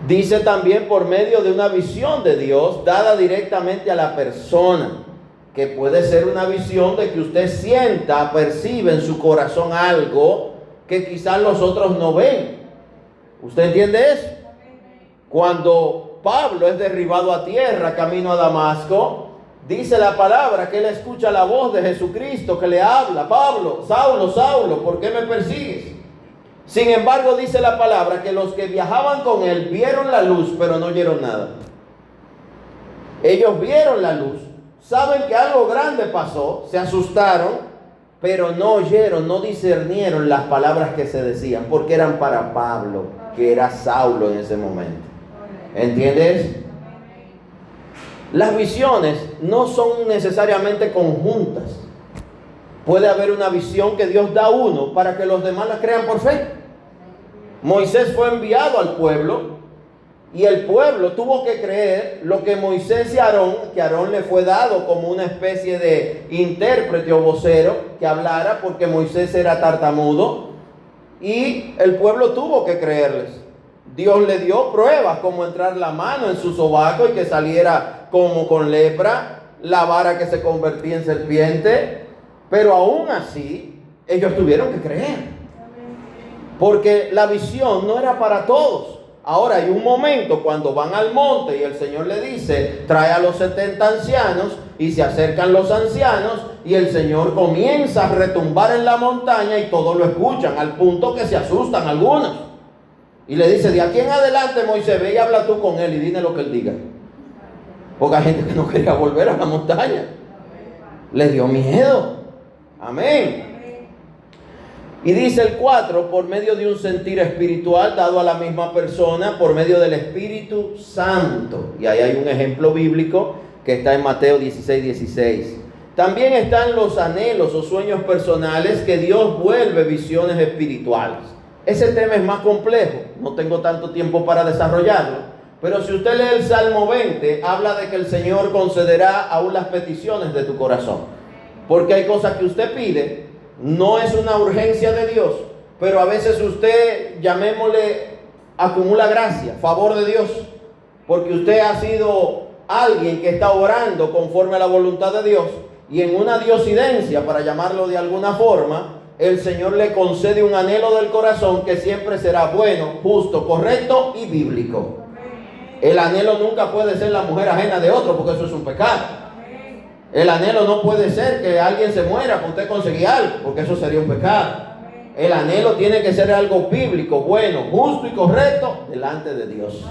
Dice también por medio de una visión de Dios dada directamente a la persona, que puede ser una visión de que usted sienta, percibe en su corazón algo que quizás los otros no ven. ¿Usted entiende eso? Cuando Pablo es derribado a tierra camino a Damasco, dice la palabra que él escucha la voz de Jesucristo que le habla: Pablo, Saulo, Saulo, ¿por qué me persigues? Sin embargo, dice la palabra que los que viajaban con él vieron la luz, pero no oyeron nada. Ellos vieron la luz, saben que algo grande pasó, se asustaron, pero no oyeron, no discernieron las palabras que se decían, porque eran para Pablo, que era Saulo en ese momento. ¿Entiendes? Las visiones no son necesariamente conjuntas. Puede haber una visión que Dios da a uno para que los demás la crean por fe. Moisés fue enviado al pueblo y el pueblo tuvo que creer lo que Moisés y Aarón, que Aarón le fue dado como una especie de intérprete o vocero que hablara, porque Moisés era tartamudo, y el pueblo tuvo que creerles. Dios le dio pruebas, como entrar la mano en su sobaco y que saliera como con lepra, la vara que se convertía en serpiente, pero aún así ellos tuvieron que creer, porque la visión no era para todos. Ahora hay un momento cuando van al monte y el Señor le dice: trae a los 70 ancianos, y se acercan los ancianos y el Señor comienza a retumbar en la montaña y todos lo escuchan, al punto que se asustan algunos. Y le dice: de aquí en adelante, Moisés, ve y habla tú con él y dile lo que él diga. Porque hay gente que no quería volver a la montaña. Le dio miedo. Amén. Y dice el 4, por medio de un sentir espiritual dado a la misma persona, por medio del Espíritu Santo. Y ahí hay un ejemplo bíblico que está en Mateo 16:16. También están los anhelos o sueños personales que Dios vuelve visiones espirituales. Ese tema es más complejo, no tengo tanto tiempo para desarrollarlo, pero si usted lee el Salmo 20, habla de que el Señor concederá aún las peticiones de tu corazón. Porque hay cosas que usted pide, no es una urgencia de Dios, pero a veces usted, llamémosle, acumula gracia, favor de Dios, porque usted ha sido alguien que está orando conforme a la voluntad de Dios, y en una diosidencia, para llamarlo de alguna forma, el Señor le concede un anhelo del corazón que siempre será bueno, justo, correcto y bíblico. El anhelo nunca puede ser la mujer ajena de otro, porque eso es un pecado. El anhelo no puede ser que alguien se muera para usted conseguir algo, porque eso sería un pecado. El anhelo tiene que ser algo bíblico, bueno, justo y correcto delante de Dios.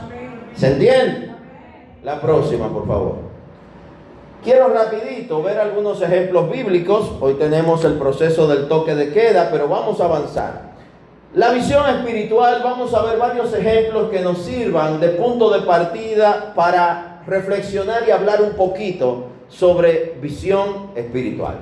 ¿Se entiende? La próxima, por favor. Quiero rapidito ver algunos ejemplos bíblicos. Hoy tenemos el proceso del toque de queda, pero vamos a avanzar. La visión espiritual, vamos a ver varios ejemplos que nos sirvan de punto de partida para reflexionar y hablar un poquito sobre visión espiritual.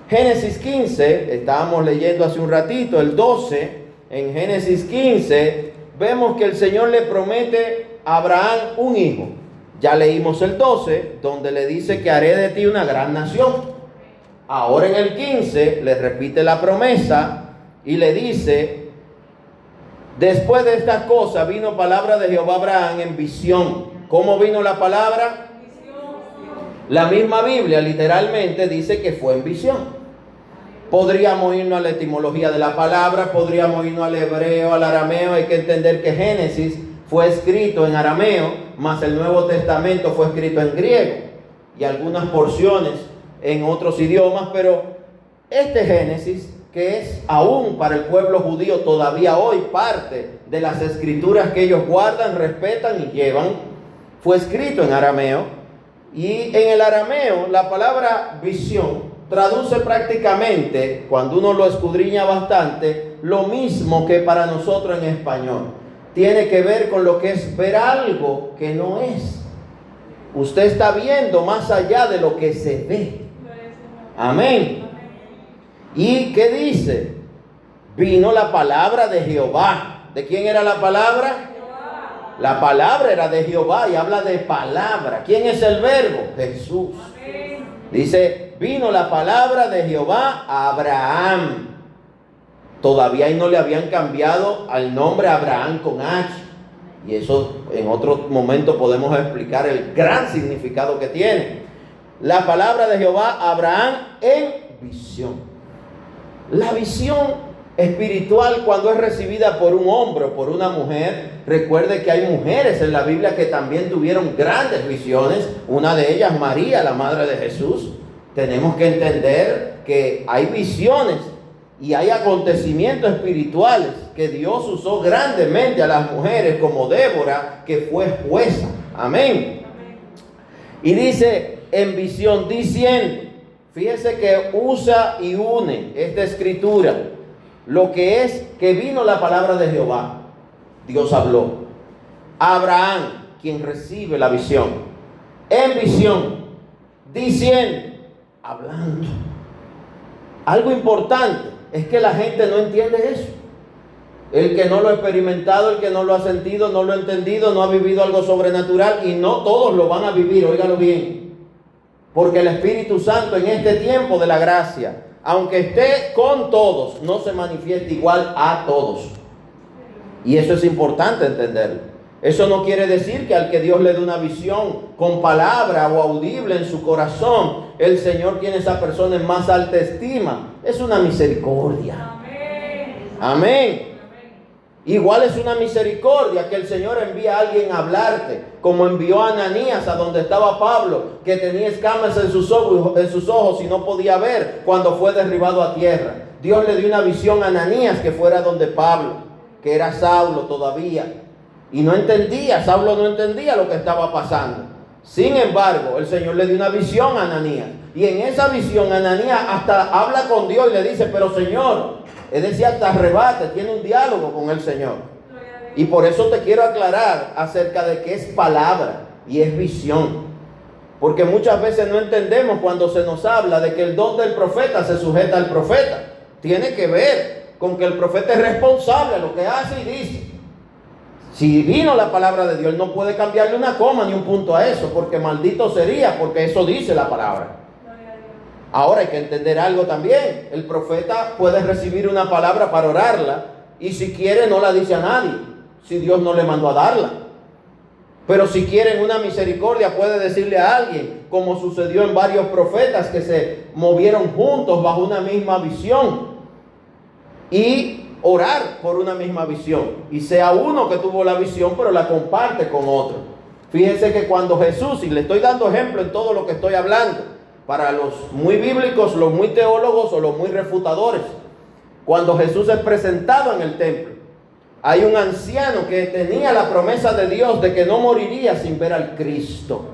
Génesis 15, estábamos leyendo hace un ratito, el 12, en Génesis 15, vemos que el Señor le promete a Abraham un hijo. Ya leímos el 12, donde le dice que haré de ti una gran nación. Ahora en el 15, le repite la promesa y le dice: después de estas cosas vino palabra de Jehová a Abraham en visión. ¿Cómo vino la palabra? La misma Biblia literalmente dice que fue en visión. Podríamos irnos a la etimología de la palabra, podríamos irnos al hebreo, al arameo. Hay que entender que Génesis fue escrito en arameo, más el Nuevo Testamento fue escrito en griego y algunas porciones en otros idiomas, pero este Génesis, que es aún para el pueblo judío todavía hoy parte de las escrituras que ellos guardan, respetan y llevan, fue escrito en arameo. Y en el arameo la palabra visión traduce prácticamente, cuando uno lo escudriña bastante, lo mismo que para nosotros en español. Tiene que ver con lo que es ver algo que no es. Usted está viendo más allá de lo que se ve. Amén. ¿Y qué dice? Vino la palabra de Jehová. ¿De quién era la palabra? La palabra era de Jehová y habla de palabra. ¿Quién es el verbo? Jesús. Dice, vino la palabra de Jehová a Abraham. Todavía ahí no le habían cambiado al nombre Abraham con H. Y eso en otro momento podemos explicar el gran significado que tiene. La palabra de Jehová a Abraham en visión. La visión espiritual cuando es recibida por un hombre o por una mujer. Recuerde que hay mujeres en la Biblia que también tuvieron grandes visiones. Una de ellas, María, la madre de Jesús. Tenemos que entender que hay visiones y hay acontecimientos espirituales que Dios usó grandemente a las mujeres, como Débora, que fue jueza. Amén. Y dice en visión, diciendo, fíjese que usa y une esta escritura lo que es que vino la palabra de Jehová. Dios habló a Abraham, quien recibe la visión, en visión, diciendo, hablando. Algo importante es que la gente no entiende eso. El que no lo ha experimentado, el que no lo ha sentido, no lo ha entendido, no ha vivido algo sobrenatural, y no todos lo van a vivir, óigalo bien. Porque el Espíritu Santo en este tiempo de la gracia, aunque esté con todos, no se manifiesta igual a todos. Y eso es importante entenderlo. Eso no quiere decir que al que Dios le dé una visión con palabra o audible en su corazón, el Señor tiene a esa persona en más alta estima. Es una misericordia. Amén. Igual es una misericordia que el Señor envía a alguien a hablarte, como envió a Ananías a donde estaba Pablo, que tenía escamas en sus ojos y no podía ver cuando fue derribado a tierra. Dios le dio una visión a Ananías que fuera donde Pablo, que era Saulo todavía, y no entendía, Saulo no entendía lo que estaba pasando. Sin embargo, el Señor le dio una visión a Ananías, y en esa visión Ananías hasta habla con Dios y le dice, pero Señor, es decir, hasta arrebate, tiene un diálogo con el Señor. Y por eso te quiero aclarar acerca de que es palabra y es visión. Porque muchas veces no entendemos cuando se nos habla de que el don del profeta se sujeta al profeta. Tiene que ver con que el profeta es responsable de lo que hace y dice. Si vino la palabra de Dios, él no puede cambiarle una coma ni un punto a eso, porque maldito sería, porque eso dice la palabra. Ahora hay que entender algo también. El profeta puede recibir una palabra para orarla y si quiere no la dice a nadie, si Dios no le mandó a darla. Pero si quiere en una misericordia puede decirle a alguien, como sucedió en varios profetas que se movieron juntos bajo una misma visión y orar por una misma visión. Y sea uno que tuvo la visión pero la comparte con otro. Fíjense que cuando Jesús, y le estoy dando ejemplo en todo lo que estoy hablando, para los muy bíblicos, los muy teólogos o los muy refutadores, cuando Jesús es presentado en el templo, hay un anciano que tenía la promesa de Dios de que no moriría sin ver al Cristo.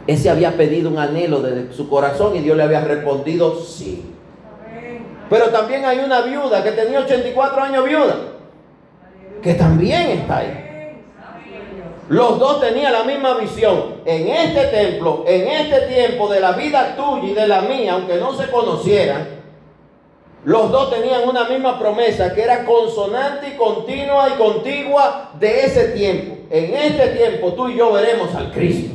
Ese había pedido un anhelo de su corazón y Dios le había respondido sí. Pero también hay una viuda que tenía 84 años viuda, que también está ahí. Los dos tenían la misma visión. En este templo, en este tiempo de la vida tuya y de la mía, aunque no se conocieran, los dos tenían una misma promesa que era consonante y continua y contigua de ese tiempo. En este tiempo tú y yo veremos al Cristo.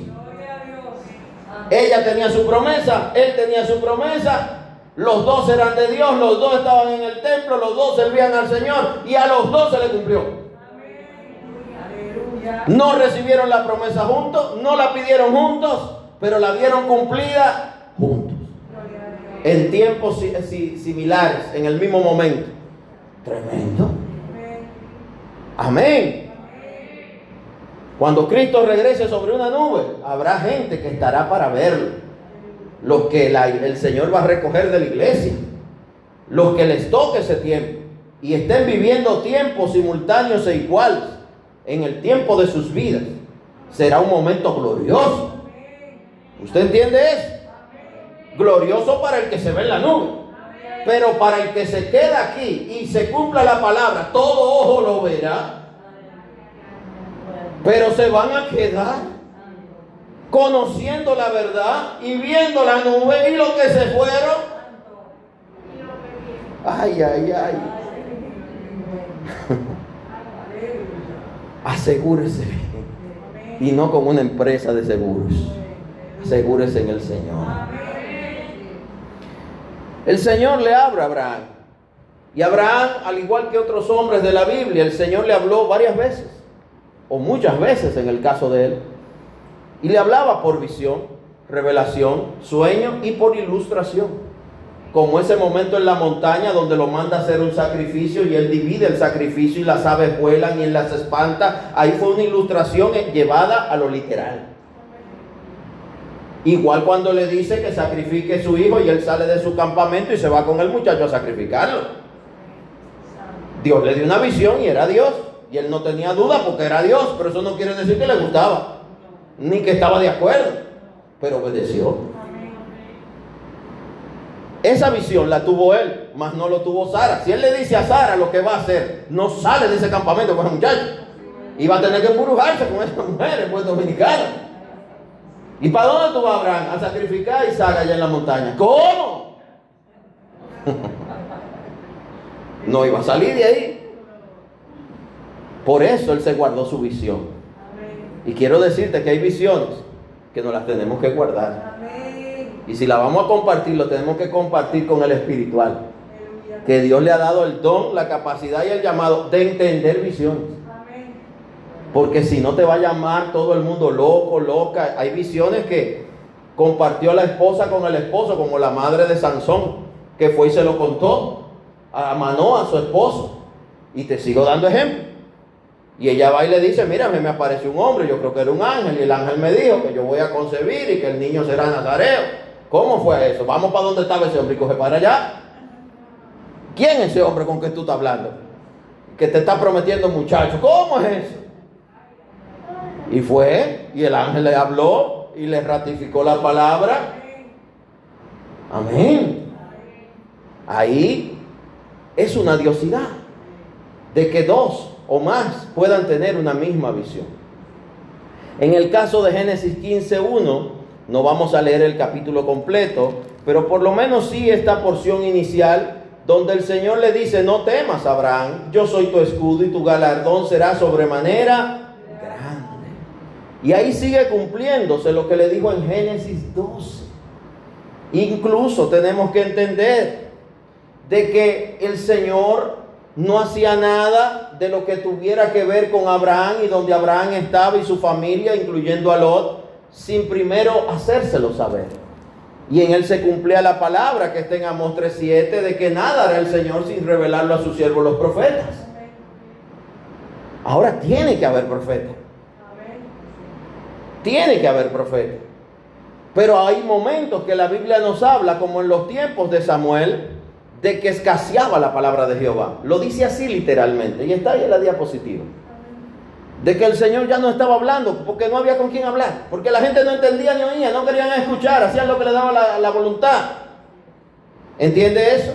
Ella tenía su promesa, él tenía su promesa. Los dos eran de Dios, los dos estaban en el templo, los dos servían al Señor y a los dos se le cumplió. No recibieron la promesa juntos, no la pidieron juntos, pero la vieron cumplida juntos. En tiempos similares, en el mismo momento. Tremendo. Amén. Cuando Cristo regrese sobre una nube, habrá gente que estará para verlo. Los que el Señor va a recoger de la iglesia. Los que les toque ese tiempo y estén viviendo tiempos simultáneos e iguales en el tiempo de sus vidas, será un momento glorioso. ¿Usted entiende eso? Glorioso para el que se ve en la nube, pero para el que se queda aquí y se cumpla la palabra, todo ojo lo verá, pero se van a quedar conociendo la verdad y viendo la nube y los que se fueron. Ay, ay, ay. Asegúrese bien. Y no con una empresa de seguros. Asegúrese en el Señor. El Señor le habla a Abraham. Y Abraham, al igual que otros hombres de la Biblia, el Señor le habló varias veces. O muchas veces en el caso de él. Y le hablaba por visión, revelación, sueño y por ilustración. como ese momento en la montaña donde lo manda a hacer un sacrificio y él divide el sacrificio y las aves vuelan y él las espanta. Ahí fue una ilustración llevada a lo literal. Igual cuando le dice que sacrifique a su hijo y él sale de su campamento y se va con el muchacho a sacrificarlo. Dios le dio una visión y era Dios. Y él no tenía duda porque era Dios, pero eso no quiere decir que le gustaba, ni que estaba de acuerdo, pero obedeció. Esa visión la tuvo él, mas no lo tuvo Sara. Si él le dice a Sara lo que va a hacer, no sale de ese campamento con ese muchacho. Y va a tener que embrujarse con esa mujer en buen dominicano. ¿Y para dónde tú vas, Abraham? A sacrificar a Isaac allá en la montaña. ¿Cómo? No iba a salir de ahí. Por eso él se guardó su visión. Y quiero decirte que hay visiones que nos las tenemos que guardar. Y si la vamos a compartir, lo tenemos que compartir con el espiritual. Que Dios le ha dado el don, la capacidad y el llamado de entender visiones. Porque si no te va a llamar todo el mundo loco, loca. Hay visiones que compartió la esposa con el esposo, como la madre de Sansón, que fue y se lo contó a Manoa, a su esposo. Y te sigo dando ejemplo. Y ella va y le dice, mira, me apareció un hombre, yo creo que era un ángel, y el ángel me dijo que yo voy a concebir y que el niño será nazareo. ¿Cómo fue eso? Vamos para donde estaba ese hombre y coge para allá. ¿Quién es ese hombre con que tú estás hablando? Que te está prometiendo muchacho. ¿Cómo es eso? Y fue, y el ángel le habló y le ratificó la palabra. Amén. Ahí es una diosidad de que dos o más puedan tener una misma visión. En el caso de Génesis 15:1, no vamos a leer el capítulo completo, pero por lo menos sí esta porción inicial donde el Señor le dice, no temas, Abraham, yo soy tu escudo y tu galardón será sobremanera grande. Y ahí sigue cumpliéndose lo que le dijo en Génesis 12. Incluso tenemos que entender de que el Señor no hacía nada de lo que tuviera que ver con Abraham y donde Abraham estaba y su familia, incluyendo a Lot, sin primero hacérselo saber. Y en él se cumplía la palabra que está en Amós 3:7 de que nada hará el Señor sin revelarlo a sus siervos los profetas. Ahora tiene que haber profeta. Tiene que haber profeta. Pero hay momentos que la Biblia nos habla, como en los tiempos de Samuel, de que escaseaba la palabra de Jehová. Lo dice así literalmente, y está ahí en la diapositiva. De que el Señor ya no estaba hablando, porque no había con quién hablar, porque la gente no entendía ni oía, no querían escuchar, hacían lo que le daba la voluntad. ¿Entiende eso?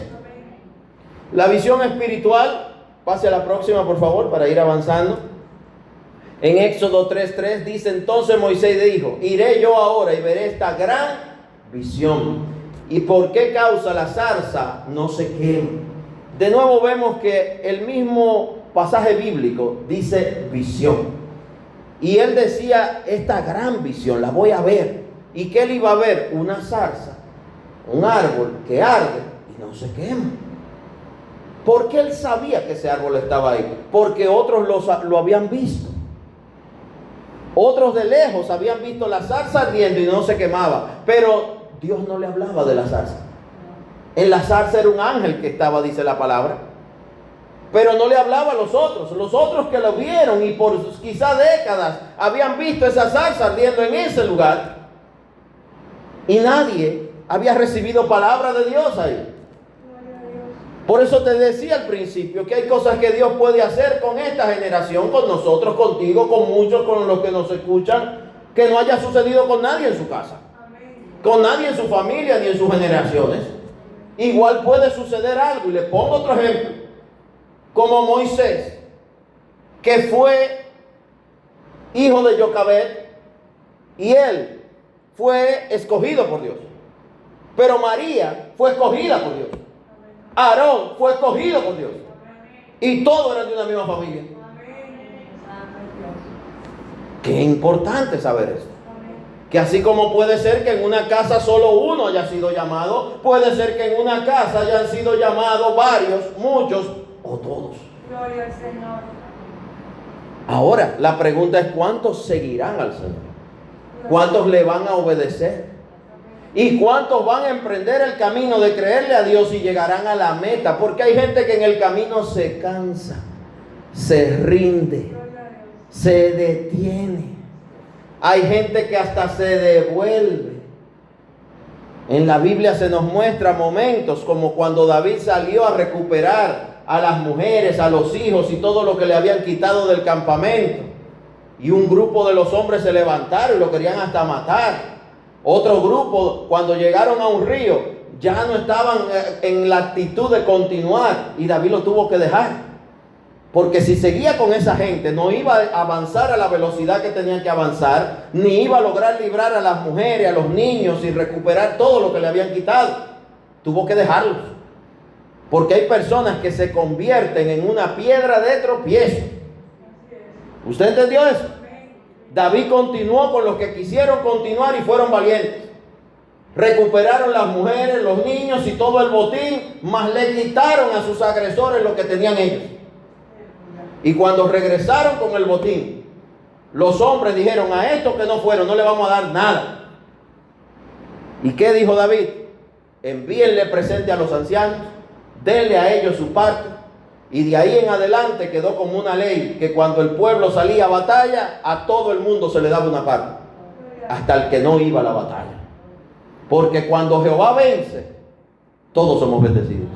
La visión espiritual, pase a la próxima por favor, para ir avanzando. En Éxodo 3:3 dice, entonces Moisés dijo, iré yo ahora y veré esta gran visión. ¿Y por qué causa la zarza no se quema? De nuevo vemos que el mismo pasaje bíblico dice visión. Y él decía, esta gran visión la voy a ver. ¿Y qué él iba a ver? Una zarza, un árbol que arde y no se quema. ¿Por qué él sabía que ese árbol estaba ahí? Porque otros lo habían visto. Otros de lejos habían visto la zarza ardiendo y no se quemaba. Pero Dios no le hablaba de la zarza. En la zarza era un ángel que estaba, dice la palabra. Pero no le hablaba a los otros. Los otros que lo vieron y por quizá décadas habían visto esa zarza ardiendo en ese lugar. Y nadie había recibido palabra de Dios ahí. Por eso te decía al principio que hay cosas que Dios puede hacer con esta generación, con nosotros, contigo, con muchos, con los que nos escuchan, que no haya sucedido con nadie en su casa, con nadie en su familia ni en sus generaciones. Igual puede suceder algo, y le pongo otro ejemplo, como Moisés, que fue hijo de Jocabed, y él fue escogido por Dios. Pero María fue escogida por Dios. Aarón fue escogido por Dios. Y todos eran de una misma familia. Qué importante saber esto. Que así como puede ser que en una casa solo uno haya sido llamado, puede ser que en una casa hayan sido llamados varios, muchos o todos. Gloria al Señor. Ahora, la pregunta es, ¿cuántos seguirán al Señor? ¿Cuántos le van a obedecer? ¿Y cuántos van a emprender el camino de creerle a Dios y llegarán a la meta? Porque hay gente que en el camino se cansa, se rinde, se detiene. Hay gente que hasta se devuelve. En la Biblia se nos muestra momentos como cuando David salió a recuperar a las mujeres, a los hijos y todo lo que le habían quitado del campamento. Y un grupo de los hombres se levantaron y lo querían hasta matar. Otro grupo, cuando llegaron a un río, ya no estaban en la actitud de continuar y David lo tuvo que dejar. Porque si seguía con esa gente, no iba a avanzar a la velocidad que tenían que avanzar, ni iba a lograr librar a las mujeres, a los niños y recuperar todo lo que le habían quitado. Tuvo que dejarlos. Porque hay personas que se convierten en una piedra de tropiezo. ¿Usted entendió eso? David continuó con los que quisieron continuar y fueron valientes. Recuperaron las mujeres, los niños y todo el botín, mas le quitaron a sus agresores lo que tenían ellos. Y cuando regresaron con el botín, los hombres dijeron: a estos que no fueron no le vamos a dar nada. ¿Y qué dijo David? Envíenle presente a los ancianos, denle a ellos su parte. Y de ahí en adelante quedó como una ley que cuando el pueblo salía a batalla, a todo el mundo se le daba una parte, hasta el que no iba a la batalla. Porque cuando Jehová vence, todos somos bendecidos.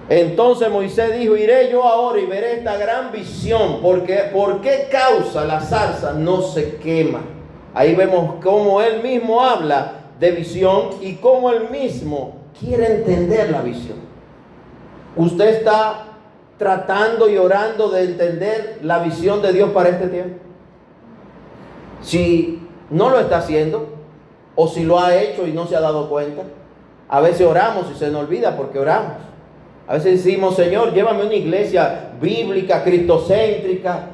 Entonces Moisés dijo: iré yo ahora y veré esta gran visión. Porque, ¿por qué causa la zarza no se quema? Ahí vemos cómo él mismo habla de visión y cómo él mismo quiere entender la visión. ¿Usted está tratando y orando de entender la visión de Dios para este tiempo? Si no lo está haciendo, o si lo ha hecho y no se ha dado cuenta, a veces oramos y se nos olvida porque oramos. A veces decimos: Señor, llévame a una iglesia bíblica, cristocéntrica.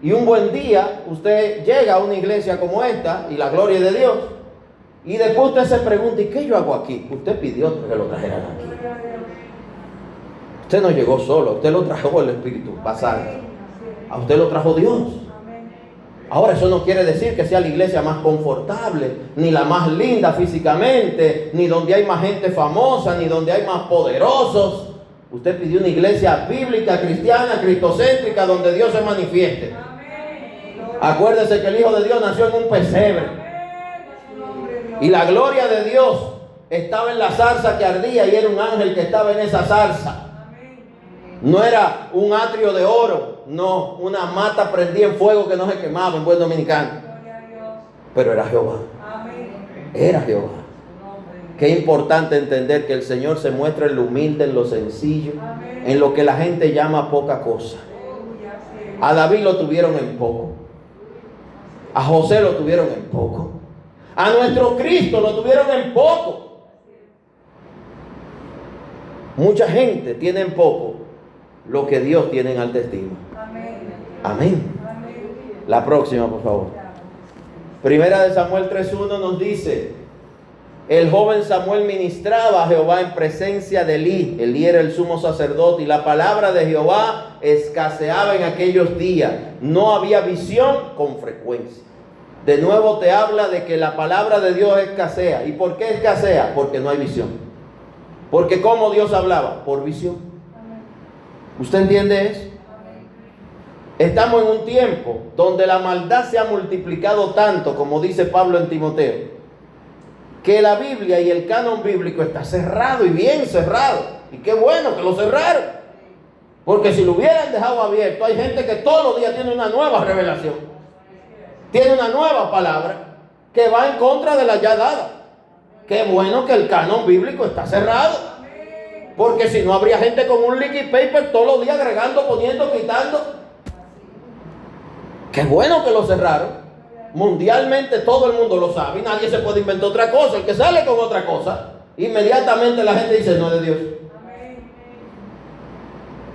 Y un buen día usted llega a una iglesia como esta y la gloria de Dios. Y después usted se pregunta: ¿y qué yo hago aquí? Usted pidió que lo trajeran aquí. Usted no llegó solo, usted lo trajo el Espíritu Santo. A usted lo trajo Dios. Ahora, eso no quiere decir que sea la iglesia más confortable, ni la más linda físicamente, ni donde hay más gente famosa, ni donde hay más poderosos. Usted pidió una iglesia bíblica, cristiana, cristocéntrica, donde Dios se manifieste. Acuérdese que el Hijo de Dios nació en un pesebre. Y la gloria de Dios estaba en la zarza que ardía y era un ángel que estaba en esa zarza. No era un atrio de oro, no, una mata prendida en fuego que no se quemaba en buen dominicano. Pero era Jehová. Era Jehová. Qué importante entender que el Señor se muestra en lo humilde, en lo sencillo, en lo que la gente llama poca cosa. A David lo tuvieron en poco. A José lo tuvieron en poco. A nuestro Cristo lo tuvieron en poco. Mucha gente tiene en poco lo que Dios tiene en alta estima. Amén. La próxima, por favor. Primera de Samuel 3:1 nos dice: el joven Samuel ministraba a Jehová en presencia de Elí. Elí era el sumo sacerdote y la palabra de Jehová escaseaba en aquellos días. No había visión con frecuencia. De nuevo te habla de que la palabra de Dios escasea. ¿Y por qué escasea? Porque no hay visión. Porque ¿cómo Dios hablaba? Por visión. ¿Usted entiende eso? Estamos en un tiempo donde la maldad se ha multiplicado tanto, como dice Pablo en Timoteo, que la Biblia y el canon bíblico está cerrado y bien cerrado. Y qué bueno que lo cerraron. Porque si lo hubieran dejado abierto, hay gente que todos los días tiene una nueva revelación. Tiene una nueva palabra que va en contra de la ya dada. Qué bueno que el canon bíblico está cerrado. Porque si no, habría gente con un liquid paper todos los días agregando, poniendo, quitando. Qué bueno que lo cerraron. Mundialmente todo el mundo lo sabe y nadie se puede inventar otra cosa. El que sale con otra cosa, inmediatamente la gente dice: no es de Dios.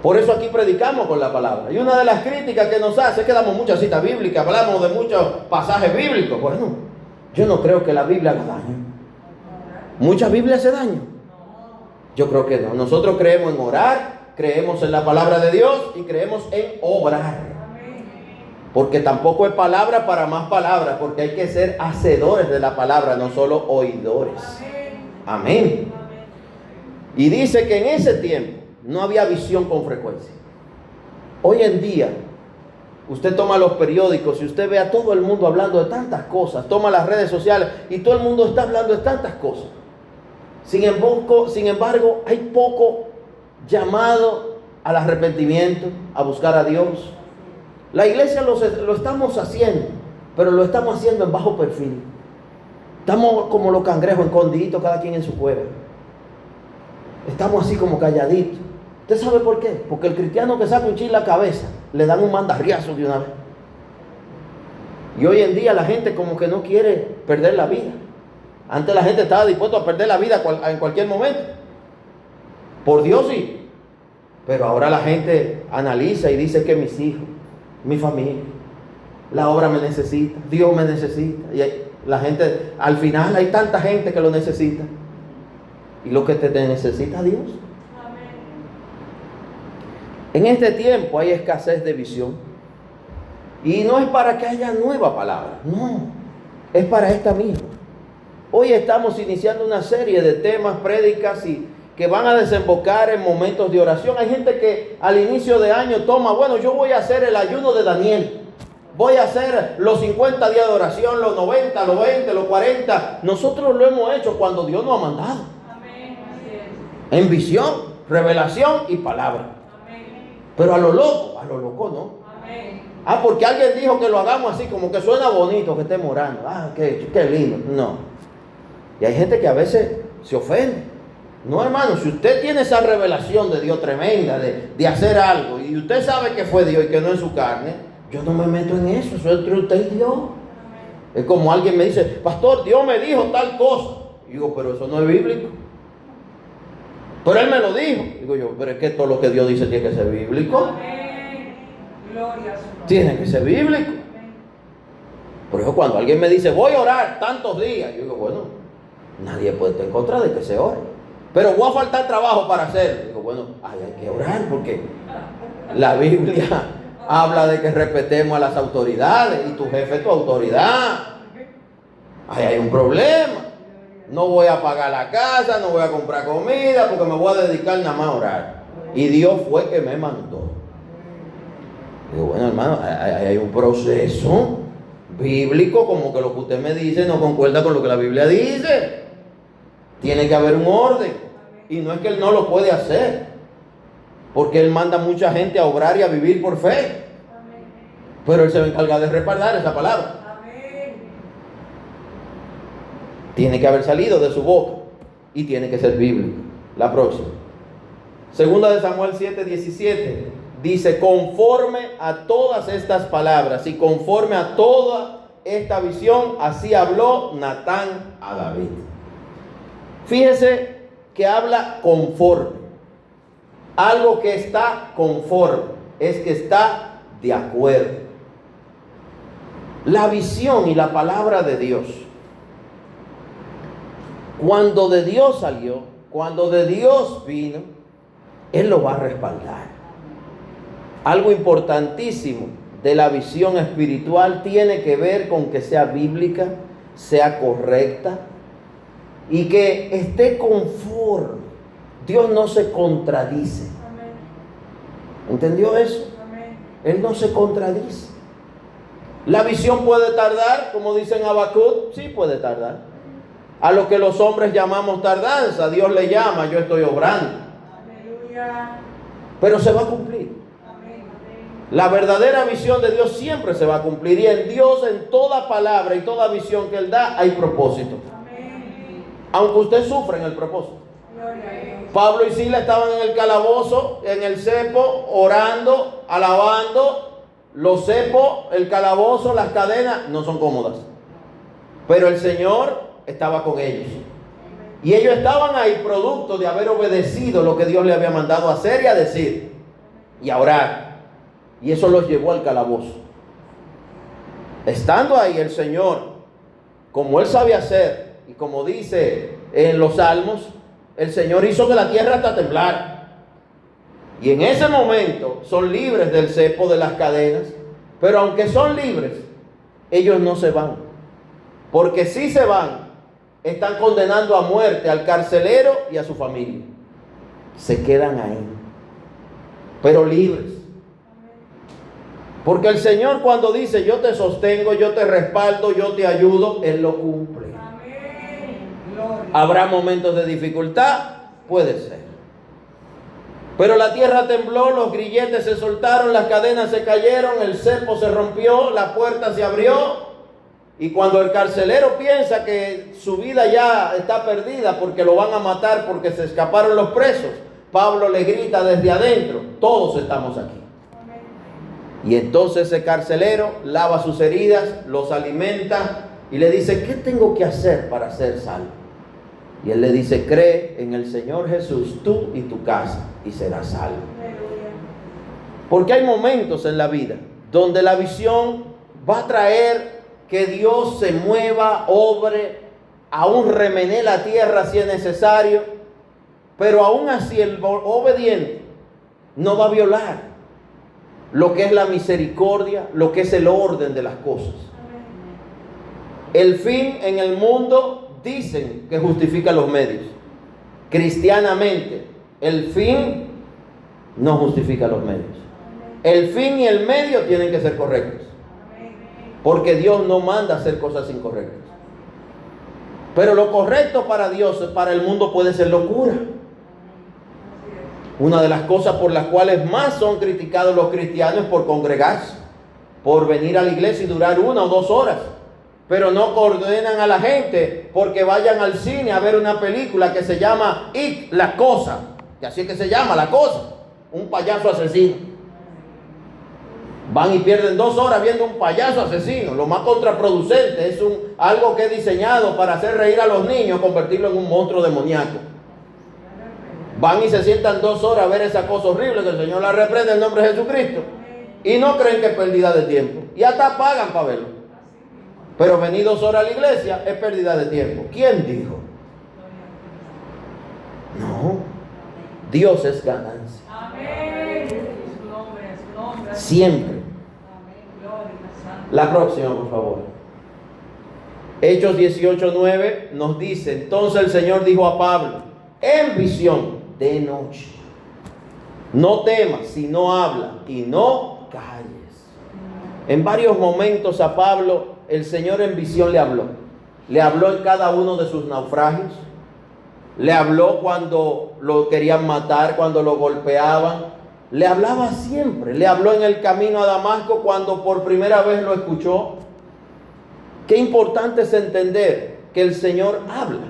Por eso aquí predicamos con la palabra. Y una de las críticas que nos hace es que damos muchas citas bíblicas, hablamos de muchos pasajes bíblicos. Bueno, yo no creo que la Biblia haga daño. ¿Muchas Biblias hace daño? Yo creo que no. Nosotros creemos en orar, creemos en la palabra de Dios y creemos en obrar. Porque tampoco es palabra para más palabras, porque hay que ser hacedores de la palabra, no solo oidores. Amén. Y dice que en ese tiempo no había visión con frecuencia. Hoy en día, usted toma los periódicos y usted ve a todo el mundo hablando de tantas cosas, toma las redes sociales y todo el mundo está hablando de tantas cosas. Sin embargo, hay poco llamado al arrepentimiento, a buscar a Dios. La iglesia lo estamos haciendo, pero lo estamos haciendo en bajo perfil. Estamos como los cangrejos escondiditos, cada quien en su cueva. Estamos así como calladitos. ¿Usted sabe por qué? Porque el cristiano que saca un chile en la cabeza, le dan un mandarriazo de una vez. Y hoy en día la gente como que no quiere perder la vida. Antes la gente estaba dispuesta a perder la vida en cualquier momento. Por Dios sí. Pero ahora la gente analiza y dice que mis hijos, mi familia, la obra me necesita, Dios me necesita. Y la gente, al final hay tanta gente que lo necesita. Y lo que te necesita Dios. En este tiempo hay escasez de visión. Y no es para que haya nueva palabra, no, es para esta misma. Hoy estamos iniciando una serie de temas, prédicas que van a desembocar en momentos de oración. Hay gente que al inicio de año toma, bueno, yo voy a hacer el ayuno de Daniel. Voy a hacer los 50 días de oración, los 90, los 20, los 40. Nosotros lo hemos hecho cuando Dios nos ha mandado. Amén. En visión, revelación y palabra. Pero a lo loco no. Amén. Porque alguien dijo que lo hagamos así, como que suena bonito que estemos orando. Qué lindo. No. Y hay gente que a veces se ofende. No, hermano, si usted tiene esa revelación de Dios tremenda, de hacer algo, y usted sabe que fue Dios y que no es su carne, yo no me meto en eso, eso es entre usted y Dios. Es como alguien me dice, pastor, Dios me dijo tal cosa. Y digo, pero eso no es bíblico. Pero Él me lo dijo. Digo yo, pero es que todo lo que Dios dice tiene que ser bíblico. Amén. Gloria a su nombre. Tiene que ser bíblico. Por eso cuando alguien me dice, voy a orar tantos días, yo digo, bueno, nadie puede estar en contra de que se ore. Pero voy a faltar trabajo para hacerlo. Digo, bueno, hay que orar porque la Biblia habla de que respetemos a las autoridades y tu jefe es tu autoridad. Ahí hay un problema. No voy a pagar la casa, no voy a comprar comida porque me voy a dedicar nada más a orar. Y Dios fue que me mandó. Digo, bueno, hermano, hay un proceso bíblico, como que lo que usted me dice no concuerda con lo que la Biblia dice. Tiene que haber un orden. Y no es que Él no lo puede hacer, porque Él manda a mucha gente a obrar y a vivir por fe. Pero Él se va a encargar de respaldar esa palabra. Tiene que haber salido de su boca y tiene que ser bíblico. La próxima. Segunda de Samuel 7:17 dice, conforme a todas estas palabras y conforme a toda esta visión, así habló Natán a David. Fíjese que habla conforme. Algo que está conforme es que está de acuerdo. La visión y la palabra de Dios, cuando de Dios salió, cuando de Dios vino, Él lo va a respaldar. Algo importantísimo de la visión espiritual tiene que ver con que sea bíblica, sea correcta y que esté conforme. Dios no se contradice. ¿Entendió eso? Él no se contradice. La visión puede tardar, como dicen Habacuc, sí puede tardar. A lo que los hombres llamamos tardanza, Dios le llama, yo estoy obrando. Aleluya. Pero se va a cumplir. La verdadera visión de Dios siempre se va a cumplir. Y en Dios, en toda palabra y toda visión que Él da, hay propósito. Aunque usted sufra en el propósito. Pablo y Sila estaban en el calabozo, en el cepo, orando, alabando. Los cepos, el calabozo, las cadenas, no son cómodas. Pero el Señor estaba con ellos. Y ellos estaban ahí producto de haber obedecido lo que Dios le había mandado a hacer y a decir. Y a orar. Y eso los llevó al calabozo. Estando ahí el Señor, como Él sabe hacer, y como dice en los Salmos, el Señor hizo que la tierra hasta temblara. Y en ese momento son libres del cepo, de las cadenas, Pero aunque son libres, ellos no se van. Porque si se van, están condenando a muerte al carcelero y a su familia. Se quedan ahí, pero libres. Porque el Señor, cuando dice yo te sostengo, yo te respaldo, yo te ayudo, Él lo cumple. ¿Habrá momentos de dificultad? Puede ser. Pero la tierra tembló, los grilletes se soltaron, las cadenas se cayeron, el cepo se rompió, la puerta se abrió. Y cuando el carcelero piensa que su vida ya está perdida porque lo van a matar, porque se escaparon los presos, Pablo le grita desde adentro: todos estamos aquí. Y entonces ese carcelero lava sus heridas, los alimenta y le dice: ¿qué tengo que hacer para ser salvo? Y él le dice: cree en el Señor Jesús, tú y tu casa, y serás salvo. Porque hay momentos en la vida donde la visión va a traer que Dios se mueva, obre, aún remenee la tierra si es necesario, pero aún así el obediente no va a violar lo que es la misericordia, lo que es el orden de las cosas. El fin en el mundo dicen que justifica los medios. Cristianamente, el fin no justifica los medios. El fin y el medio tienen que ser correctos. Porque Dios no manda a hacer cosas incorrectas. Pero lo correcto para Dios, para el mundo, puede ser locura. Una de las cosas por las cuales más son criticados los cristianos es por congregarse, por venir a la iglesia y durar 1 o 2 horas. Pero no coordinan a la gente porque vayan al cine a ver una película que se llama It, La Cosa, que así es que se llama, La Cosa, un payaso asesino. Van y pierden 2 horas viendo un payaso asesino. Lo más contraproducente es algo que es diseñado para hacer reír a los niños, convertirlo en un monstruo demoníaco. Van y se sientan 2 horas a ver esa cosa horrible, que el Señor la reprende en nombre de Jesucristo, y no creen que es pérdida de tiempo, y hasta pagan para verlo. Pero venir 2 horas a la iglesia es pérdida de tiempo. ¿Quién dijo? No, Dios es ganancia. Siempre. La próxima, por favor. Hechos 18:9 nos dice: entonces el Señor dijo a Pablo en visión de noche: no temas, sino habla y no calles. En varios momentos a Pablo el Señor en visión le habló. Le habló en cada uno de sus naufragios. Le habló cuando lo querían matar, cuando lo golpeaban. Le hablaba siempre. Le habló en el camino a Damasco cuando por primera vez lo escuchó. Qué importante es entender que el Señor habla.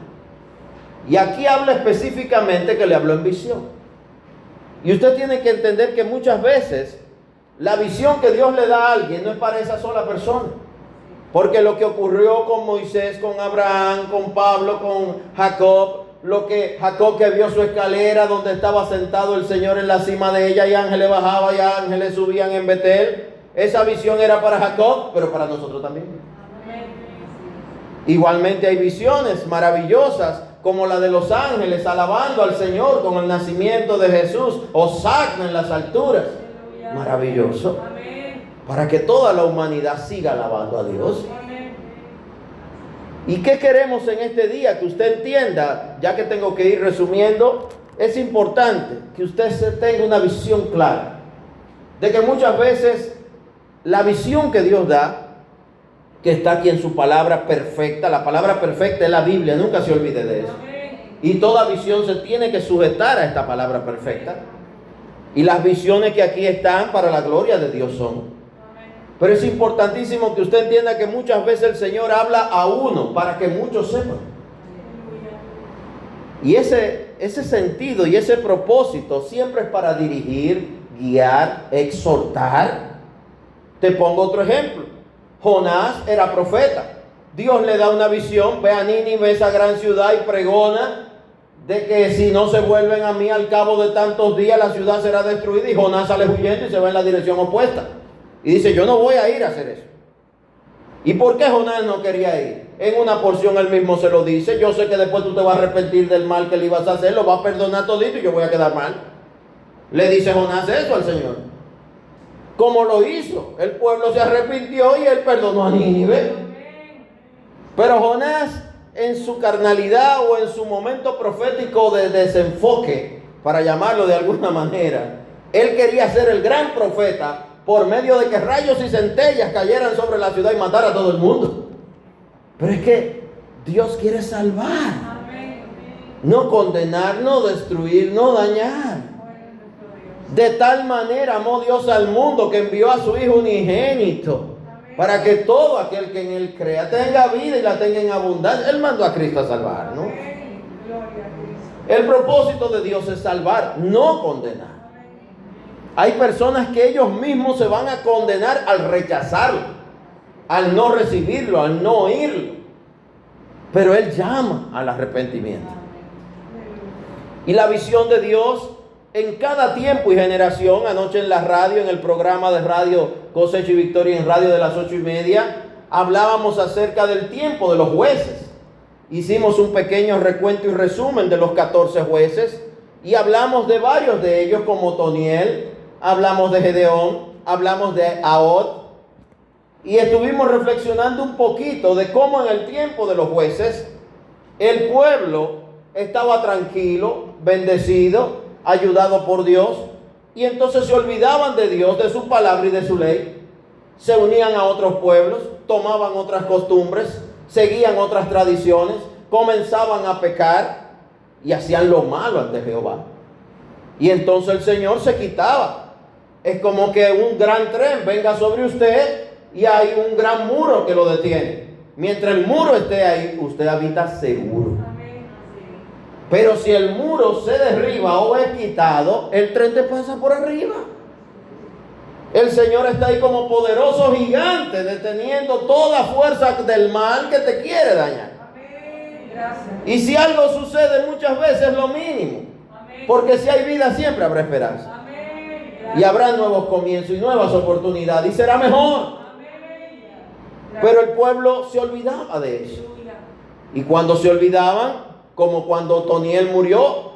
Y aquí habla específicamente que le habló en visión. Y usted tiene que entender que muchas veces la visión que Dios le da a alguien no es para esa sola persona. Porque lo que ocurrió con Moisés, con Abraham, con Pablo, con Jacob, Jacob que vio su escalera donde estaba sentado el Señor en la cima de ella y ángeles bajaban y ángeles subían en Betel, esa visión era para Jacob, pero para nosotros también. Igualmente hay visiones maravillosas como la de los ángeles alabando al Señor con el nacimiento de Jesús, Hosana en las alturas. Maravilloso. Para que toda la humanidad siga alabando a Dios. ¿Y qué queremos en este día? Que usted entienda, ya que tengo que ir resumiendo, es importante que usted tenga una visión clara. De que muchas veces la visión que Dios da, que está aquí en su palabra perfecta, la palabra perfecta es la Biblia, nunca se olvide de eso. Y toda visión se tiene que sujetar a esta palabra perfecta. Y las visiones que aquí están para la gloria de Dios son. Pero es importantísimo que usted entienda que muchas veces el Señor habla a uno para que muchos sepan. Y ese sentido y ese propósito siempre es para dirigir, guiar, exhortar. Te pongo otro ejemplo. Jonás era profeta. Dios le da una visión: ve a Nínive, esa gran ciudad, y pregona de que si no se vuelven a mí al cabo de tantos días, la ciudad será destruida. Y Jonás sale huyendo y se va en la dirección opuesta. Y dice: yo no voy a ir a hacer eso. ¿Y por qué Jonás no quería ir? En una porción él mismo se lo dice: yo sé que después tú te vas a arrepentir del mal que le ibas a hacer, lo vas a perdonar todito y yo voy a quedar mal. Le dice Jonás eso al Señor. como lo hizo. El pueblo se arrepintió y él perdonó a Nínive. Pero Jonás, en su carnalidad o en su momento profético de desenfoque, para llamarlo de alguna manera, él quería ser el gran profeta por medio de que rayos y centellas cayeran sobre la ciudad y matara a todo el mundo. Pero es que Dios quiere salvar, no condenar, no destruir, no dañar. De tal manera amó Dios al mundo que envió a su Hijo unigénito, para que todo aquel que en Él crea tenga vida y la tenga en abundancia. Él mandó a Cristo a salvar, ¿no? El propósito de Dios es salvar, no condenar. Hay personas que ellos mismos se van a condenar al rechazarlo, al no recibirlo, al no oírlo. Pero Él llama al arrepentimiento. Y la visión de Dios en cada tiempo y generación, anoche en la radio, en el programa de radio Cosecha y Victoria, en radio de las 8:30, hablábamos acerca del tiempo de los jueces. Hicimos un pequeño recuento y resumen de los 14 jueces y hablamos de varios de ellos, como Otoniel, hablamos de Gedeón, hablamos de Ahod, y estuvimos reflexionando un poquito de cómo en el tiempo de los jueces el pueblo estaba tranquilo, bendecido, ayudado por Dios, y entonces se olvidaban de Dios, de su palabra y de su ley. Se unían a otros pueblos, tomaban otras costumbres, seguían otras tradiciones, comenzaban a pecar y hacían lo malo ante Jehová. Y entonces el Señor se quitaba. Es como que un gran tren venga sobre usted y hay un gran muro que lo detiene. Mientras el muro esté ahí, usted habita seguro. Pero si el muro se derriba o es quitado, el tren te pasa por arriba. El Señor está ahí como poderoso gigante, deteniendo toda fuerza del mal que te quiere dañar. Y si algo sucede, muchas veces lo mínimo. Porque si hay vida, siempre habrá esperanza. Y habrá nuevos comienzos y nuevas oportunidades. Y será mejor. Pero el pueblo se olvidaba de eso. Y cuando se olvidaban, como cuando Otoniel murió,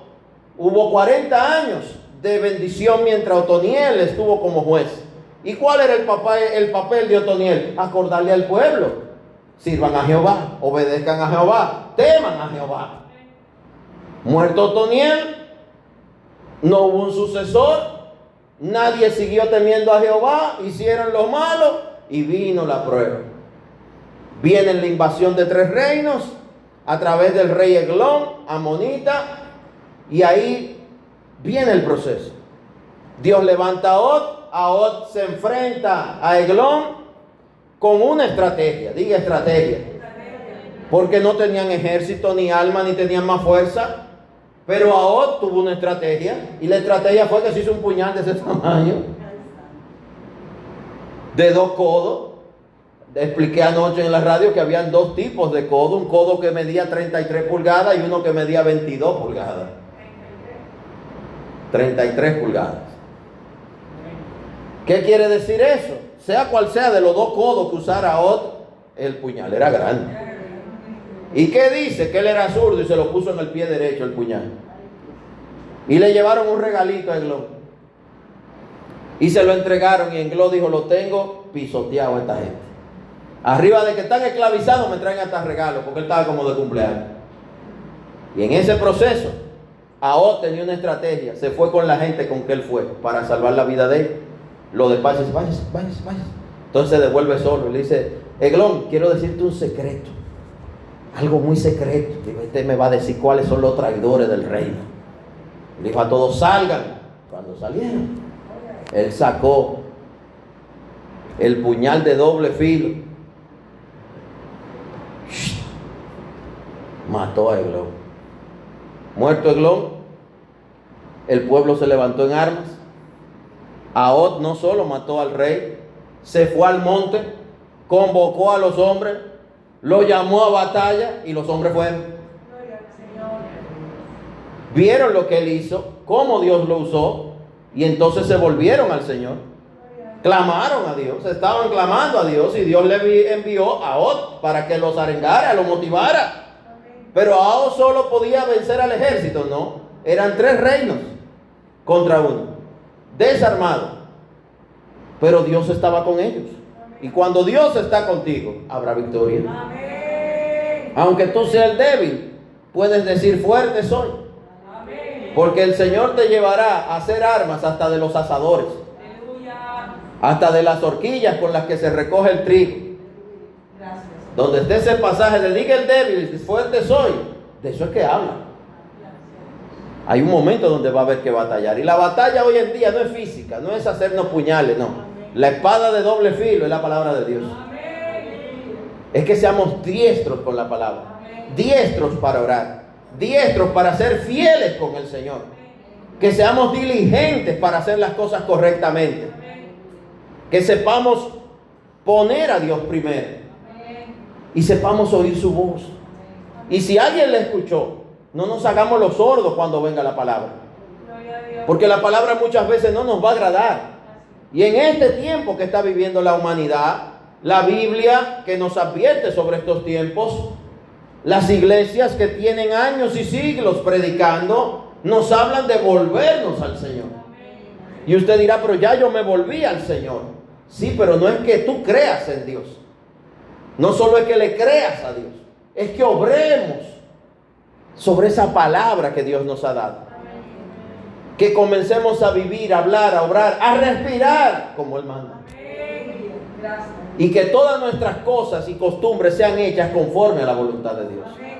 hubo 40 años de bendición mientras Otoniel estuvo como juez. ¿Y cuál era el papel de Otoniel? Acordarle al pueblo: sirvan a Jehová, obedezcan a Jehová, teman a Jehová. Muerto Otoniel, no hubo un sucesor, nadie siguió temiendo a Jehová, hicieron lo malo y vino la prueba. Viene la invasión de 3 reinos a través del rey Eglón, amonita, y ahí viene el proceso. Dios levanta a Ahod se enfrenta a Eglón con una estrategia, diga estrategia, porque no tenían ejército, ni alma, ni tenían más fuerza, pero Ahod tuvo una estrategia, y la estrategia fue que se hizo un puñal de ese tamaño, de 2 codos. Expliqué anoche en la radio que habían 2 tipos de codo, un codo que medía 33 pulgadas y uno que medía 22 pulgadas. 33 pulgadas. ¿Qué quiere decir eso? Sea cual sea de los 2 codos que usara Ahod, el puñal era grande. ¿Y qué dice? Que él era zurdo y se lo puso en el pie derecho el puñal. Y le llevaron un regalito a Eglón. Y se lo entregaron y Eglón dijo: lo tengo pisoteado a esta gente. Arriba de que están esclavizados, me traen hasta regalos, porque él estaba como de cumpleaños. Y en ese proceso, Ahod tenía una estrategia. Se fue con la gente con que él fue para salvar la vida de él. Lo despacha y dice: váyase. Entonces se devuelve solo y le dice: Eglón, quiero decirte un secreto, algo muy secreto. Este me va a decir cuáles son los traidores del reino. Le dijo a todos: salgan. Cuando salieron, él sacó el puñal de doble filo. Mató a Eglón. Muerto Eglón, el pueblo se levantó en armas. Ahod no solo mató al rey, se fue al monte, convocó a los hombres, lo llamó a batalla y los hombres fueron. Vieron lo que él hizo, cómo Dios lo usó, y entonces se volvieron al Señor. Clamaron a Dios, estaban clamando a Dios, y Dios le envió a Ahod para que los arengara, los motivara. Pero Ahod solo podía vencer al ejército, no. Eran 3 reinos contra uno, desarmado. Pero Dios estaba con ellos. Y cuando Dios está contigo, habrá victoria. Amén. Aunque tú seas el débil, puedes decir fuerte soy. Amén. Porque el Señor te llevará a hacer armas hasta de los asadores, Aleluya. hasta de las horquillas con las que se recoge el trigo. Gracias. Donde esté ese pasaje de diga el débil, fuerte soy, de eso es que habla. Hay un momento donde va a haber que batallar. Y la batalla hoy en día no es física, no es hacernos puñales, no. La espada de doble filo es la palabra de Dios. Amén. Es que seamos diestros con la palabra, diestros para orar, diestros para ser fieles con el Señor, que seamos diligentes para hacer las cosas correctamente, que sepamos poner a Dios primero y sepamos oír su voz. Y si alguien le escuchó, no nos hagamos los sordos cuando venga la palabra, Gloria a Dios. porque la palabra muchas veces no nos va a agradar. Y en este tiempo que está viviendo la humanidad, la Biblia que nos advierte sobre estos tiempos, las iglesias que tienen años y siglos predicando, nos hablan de volvernos al Señor. Y usted dirá, pero ya yo me volví al Señor. Sí, pero no es que tú creas en Dios. No solo es que le creas a Dios, es que obremos sobre esa palabra que Dios nos ha dado. Que comencemos a vivir, a hablar, a obrar, a respirar como Él manda. Amén. Gracias. Y que todas nuestras cosas y costumbres sean hechas conforme a la voluntad de Dios. Amén.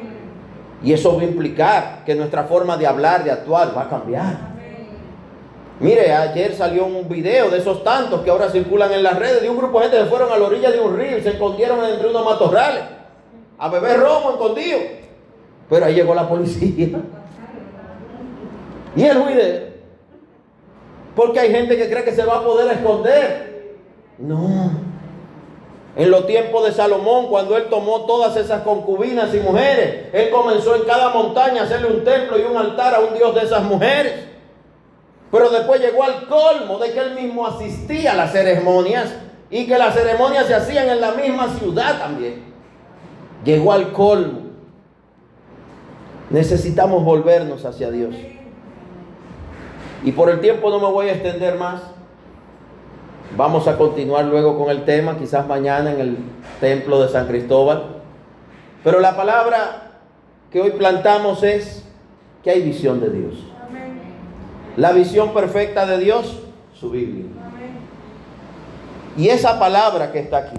Y eso va a implicar que nuestra forma de hablar, de actuar, va a cambiar. Amén. Mire, ayer salió un video de esos tantos que ahora circulan en las redes de un grupo de gente que fueron a la orilla de un río y se escondieron entre unos matorrales a beber romo escondido. Pero ahí llegó la policía y el juidero. Porque hay gente que cree que se va a poder esconder. No. En los tiempos de Salomón, cuando él tomó todas esas concubinas y mujeres, él comenzó en cada montaña a hacerle un templo y un altar a un dios de esas mujeres. Pero después llegó al colmo de que él mismo asistía a las ceremonias y que las ceremonias se hacían en la misma ciudad también. Llegó al colmo. Necesitamos volvernos hacia Dios. Y por el tiempo no me voy a extender más. Vamos a continuar luego con el tema, quizás mañana en el templo de San Cristóbal. Pero la palabra que hoy plantamos es que hay visión de Dios. Amén. La visión perfecta de Dios, su Biblia. Amén. Y esa palabra que está aquí,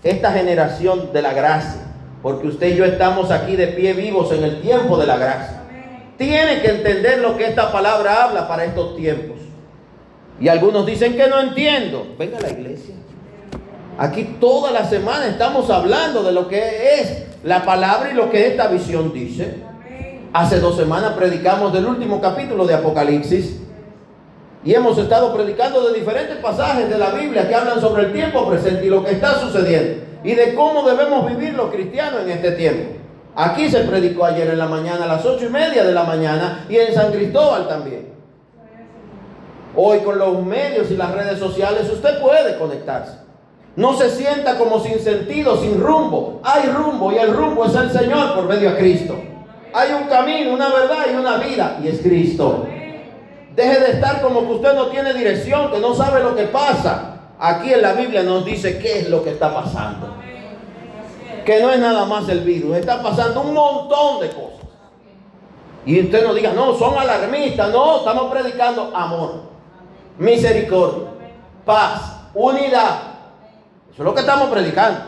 esta generación de la gracia, porque usted y yo estamos aquí de pie vivos en el tiempo de la gracia. Tiene que entender lo que esta palabra habla para estos tiempos. Y algunos dicen que no entiendo. Venga a la iglesia. Aquí toda la semana estamos hablando de lo que es la palabra y lo que esta visión dice. Hace 2 semanas predicamos del último capítulo de Apocalipsis. Y hemos estado predicando de diferentes pasajes de la Biblia que hablan sobre el tiempo presente y lo que está sucediendo. Y de cómo debemos vivir los cristianos en este tiempo. Aquí se predicó ayer en la mañana a las 8:30 de la mañana y en San Cristóbal también. Hoy con los medios y las redes sociales usted puede conectarse. No se sienta como sin sentido, sin rumbo. Hay rumbo y el rumbo es el Señor por medio de Cristo. Hay un camino, una verdad y una vida y es Cristo. Deje de estar como que usted no tiene dirección, que no sabe lo que pasa. Aquí en la Biblia nos dice qué es lo que está pasando. Que no es nada más el virus, está pasando un montón de cosas. Y usted no diga, no, son alarmistas. No, estamos predicando amor, misericordia, paz, unidad. Eso es lo que estamos predicando.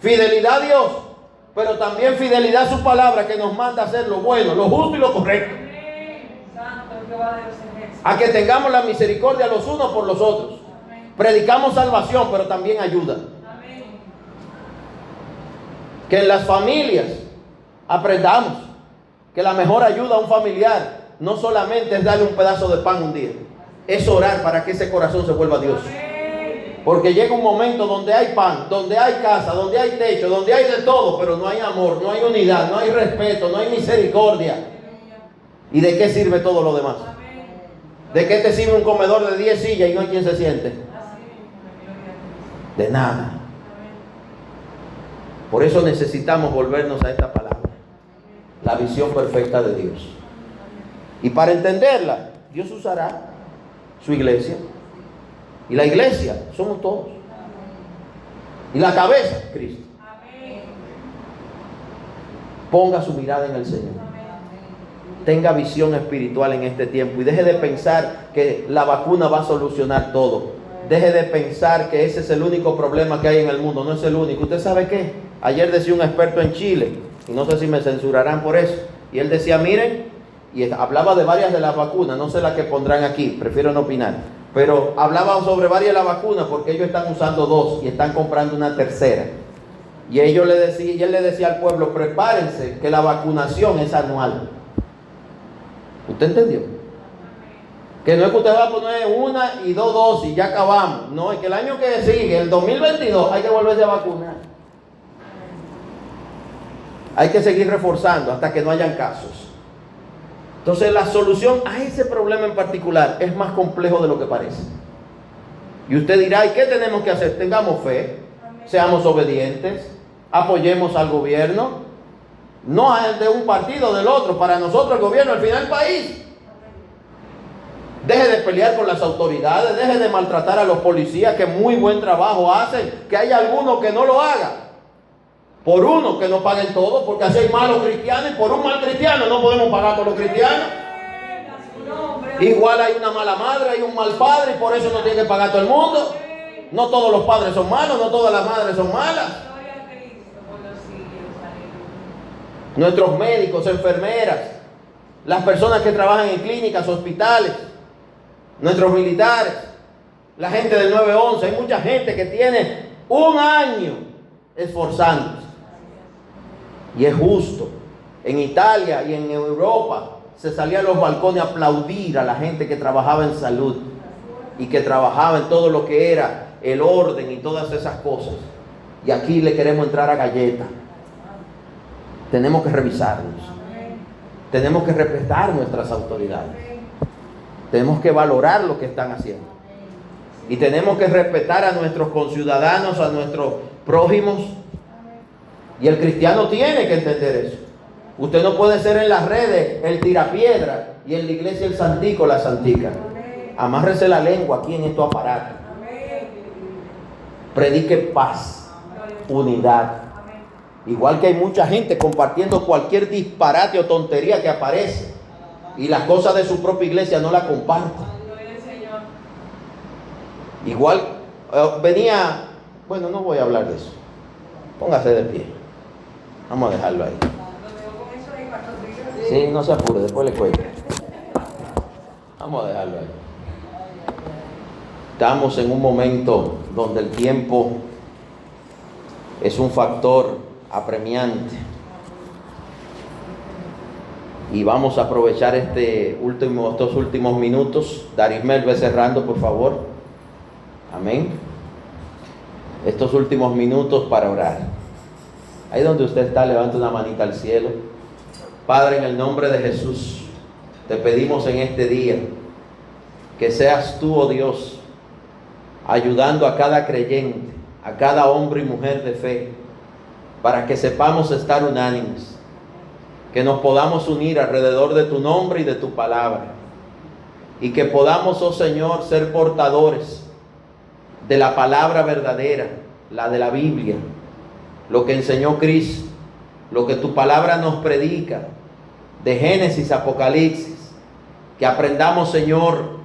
Fidelidad a Dios, pero también fidelidad a su palabra que nos manda a hacer lo bueno, lo justo y lo correcto. A que tengamos la misericordia los unos por los otros. Predicamos salvación, pero también ayuda. Que en las familias aprendamos que la mejor ayuda a un familiar no solamente es darle un pedazo de pan un día, es orar para que ese corazón se vuelva a Dios. Porque llega un momento donde hay pan, donde hay casa, donde hay techo, donde hay de todo, pero no hay amor, no hay unidad, no hay respeto, no hay misericordia. ¿Y de qué sirve todo lo demás? ¿De qué te sirve un comedor de 10 sillas y no hay quien se siente? De nada. Por eso necesitamos volvernos a esta palabra, la visión perfecta de Dios. Y para entenderla, Dios usará su iglesia. Y la iglesia somos todos. Y la cabeza, Cristo. Ponga su mirada en el Señor. Tenga visión espiritual en este tiempo y deje de pensar que la vacuna va a solucionar todo. Deje de pensar que ese es el único problema que hay en el mundo. No es el único. ¿Usted sabe qué? Ayer decía un experto en Chile, y no sé si me censurarán por eso, y él decía, miren, y hablaba de varias de las vacunas, no sé las que pondrán aquí, prefiero no opinar, pero hablaba sobre varias de las vacunas porque ellos están usando 2 y están comprando una tercera. Y él le decía al pueblo, prepárense que la vacunación es anual. ¿Usted entendió? Que no es que usted va a poner 1 y 2 dosis y ya acabamos. No, es que el año que sigue, el 2022, hay que volverse a vacunar. Hay que seguir reforzando hasta que no hayan casos. Entonces la solución a ese problema en particular es más complejo de lo que parece. Y usted dirá, ¿y qué tenemos que hacer? Tengamos fe, seamos obedientes, apoyemos al gobierno, no de un partido o del otro, para nosotros el gobierno, al final el país. Deje de pelear con las autoridades, deje de maltratar a los policías que muy buen trabajo hacen, que haya alguno que no lo haga. Por uno que no paguen todo, porque así hay malos cristianos y por un mal cristiano no podemos pagar con los cristianos. Igual hay una mala madre, hay un mal padre y por eso no tiene que pagar todo el mundo. No todos los padres son malos, no todas las madres son malas. Nuestros médicos, enfermeras, las personas que trabajan en clínicas, hospitales, nuestros militares, la gente del 911, hay mucha gente que tiene 1 año esforzándose. Y es justo. En Italia y en Europa se salía a los balcones a aplaudir a la gente que trabajaba en salud y que trabajaba en todo lo que era el orden y todas esas cosas. Y aquí le queremos entrar a galleta. Tenemos que revisarnos. Tenemos que respetar nuestras autoridades. Tenemos que valorar lo que están haciendo. Y tenemos que respetar a nuestros conciudadanos, a nuestros prójimos. Y el cristiano tiene que entender eso. Usted no puede ser en las redes el tirapiedra y en la iglesia el santico, la santica. Amárrese la lengua aquí en estos aparatos. Predique paz, unidad. Igual que hay mucha gente compartiendo cualquier disparate o tontería que aparece y las cosas de su propia iglesia no la comparten. Igual bueno, no voy a hablar de eso. Póngase de pie. Vamos a dejarlo ahí. Sí, no se apure, después le cuento. Vamos a dejarlo ahí. Estamos en un momento donde el tiempo es un factor apremiante. Y vamos a aprovechar estos últimos minutos. Darismel, ve cerrando, por favor. Amén. Estos últimos minutos para orar. Ahí donde usted está, levante una manita al cielo. Padre, en el nombre de Jesús, te pedimos en este día que seas tú, oh Dios, ayudando a cada creyente, a cada hombre y mujer de fe, para que sepamos estar unánimes, que nos podamos unir alrededor de tu nombre y de tu palabra, y que podamos, oh Señor, ser portadores de la palabra verdadera, la de la Biblia, lo que enseñó Cristo, lo que tu palabra nos predica, de Génesis a Apocalipsis, que aprendamos, Señor,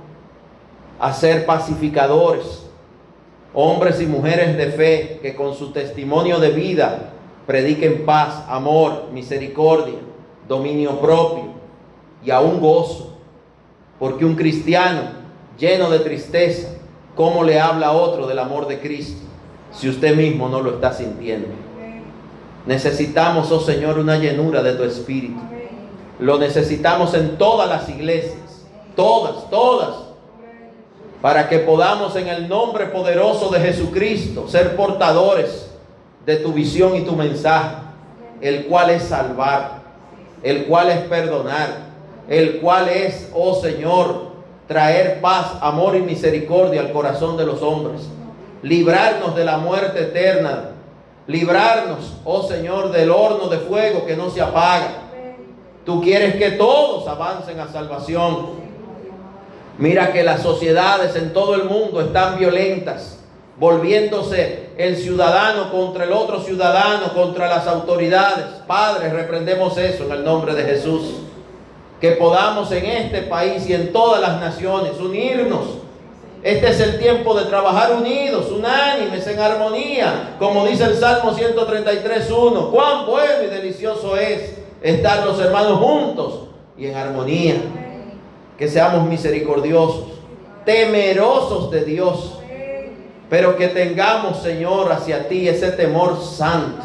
a ser pacificadores, hombres y mujeres de fe, que con su testimonio de vida prediquen paz, amor, misericordia, dominio propio y aún gozo, porque un cristiano lleno de tristeza, ¿cómo le habla a otro del amor de Cristo si usted mismo no lo está sintiendo? Necesitamos, oh Señor, una llenura de tu Espíritu. Lo necesitamos en todas las iglesias, todas, para que podamos en el nombre poderoso de Jesucristo ser portadores de tu visión y tu mensaje, el cual es salvar, el cual es perdonar, el cual es, oh Señor, traer paz, amor y misericordia al corazón de los hombres, librarnos de la muerte eterna, librarnos, oh Señor, del horno de fuego que no se apaga. Tú quieres que todos avancen a salvación. Mira que las sociedades en todo el mundo están violentas, volviéndose el ciudadano contra el otro ciudadano, contra las autoridades. Padre, reprendemos eso en el nombre de Jesús. Que podamos en este país y en todas las naciones unirnos. Este es el tiempo de trabajar unidos, unánimes, en armonía, como dice el Salmo 133:1. Cuán bueno y delicioso es estar los hermanos juntos y en armonía. Que seamos misericordiosos, temerosos de Dios, pero que tengamos, Señor, hacia ti ese temor santo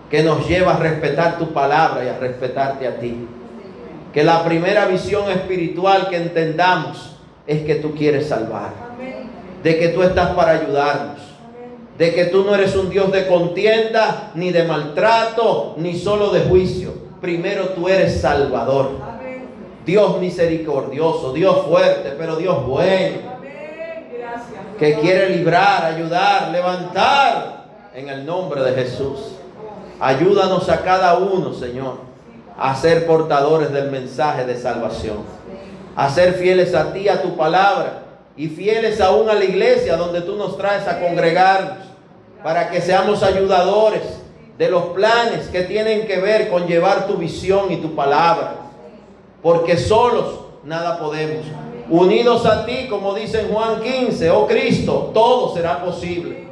que nos lleva a respetar tu palabra y a respetarte a ti. Que la primera visión espiritual que entendamos es que tú quieres salvar, de que tú estás para ayudarnos, de que tú no eres un Dios de contienda, ni de maltrato, ni solo de juicio. Primero tú eres Salvador, Dios misericordioso, Dios fuerte, pero Dios bueno, que quiere librar, ayudar, levantar en el nombre de Jesús. Ayúdanos a cada uno, Señor, a ser portadores del mensaje de salvación, a ser fieles a ti, a tu palabra, y fieles aún a la iglesia donde tú nos traes a congregarnos, para que seamos ayudadores de los planes que tienen que ver con llevar tu visión y tu palabra, porque solos nada podemos. Unidos a ti, como dice en Juan 15, oh Cristo, todo será posible.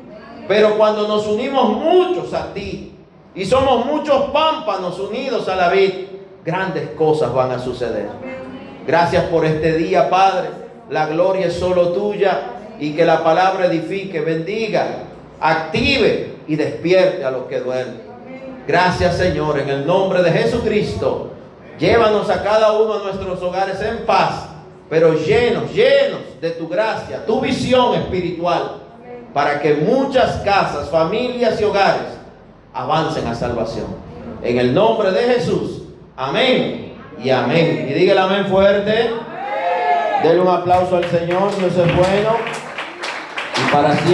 Pero cuando nos unimos muchos a ti, y somos muchos pámpanos unidos a la vid, grandes cosas van a suceder. Gracias por este día, Padre. La gloria es solo tuya, y que la palabra edifique, bendiga, active y despierte a los que duermen. Gracias, Señor, en el nombre de Jesucristo. Llévanos a cada uno a nuestros hogares en paz, pero llenos de tu gracia, tu visión espiritual, para que muchas casas, familias y hogares avancen a salvación. En el nombre de Jesús. Amén y amén. Y dígale amén fuerte. Denle un aplauso al Señor. Dios es bueno y para siempre.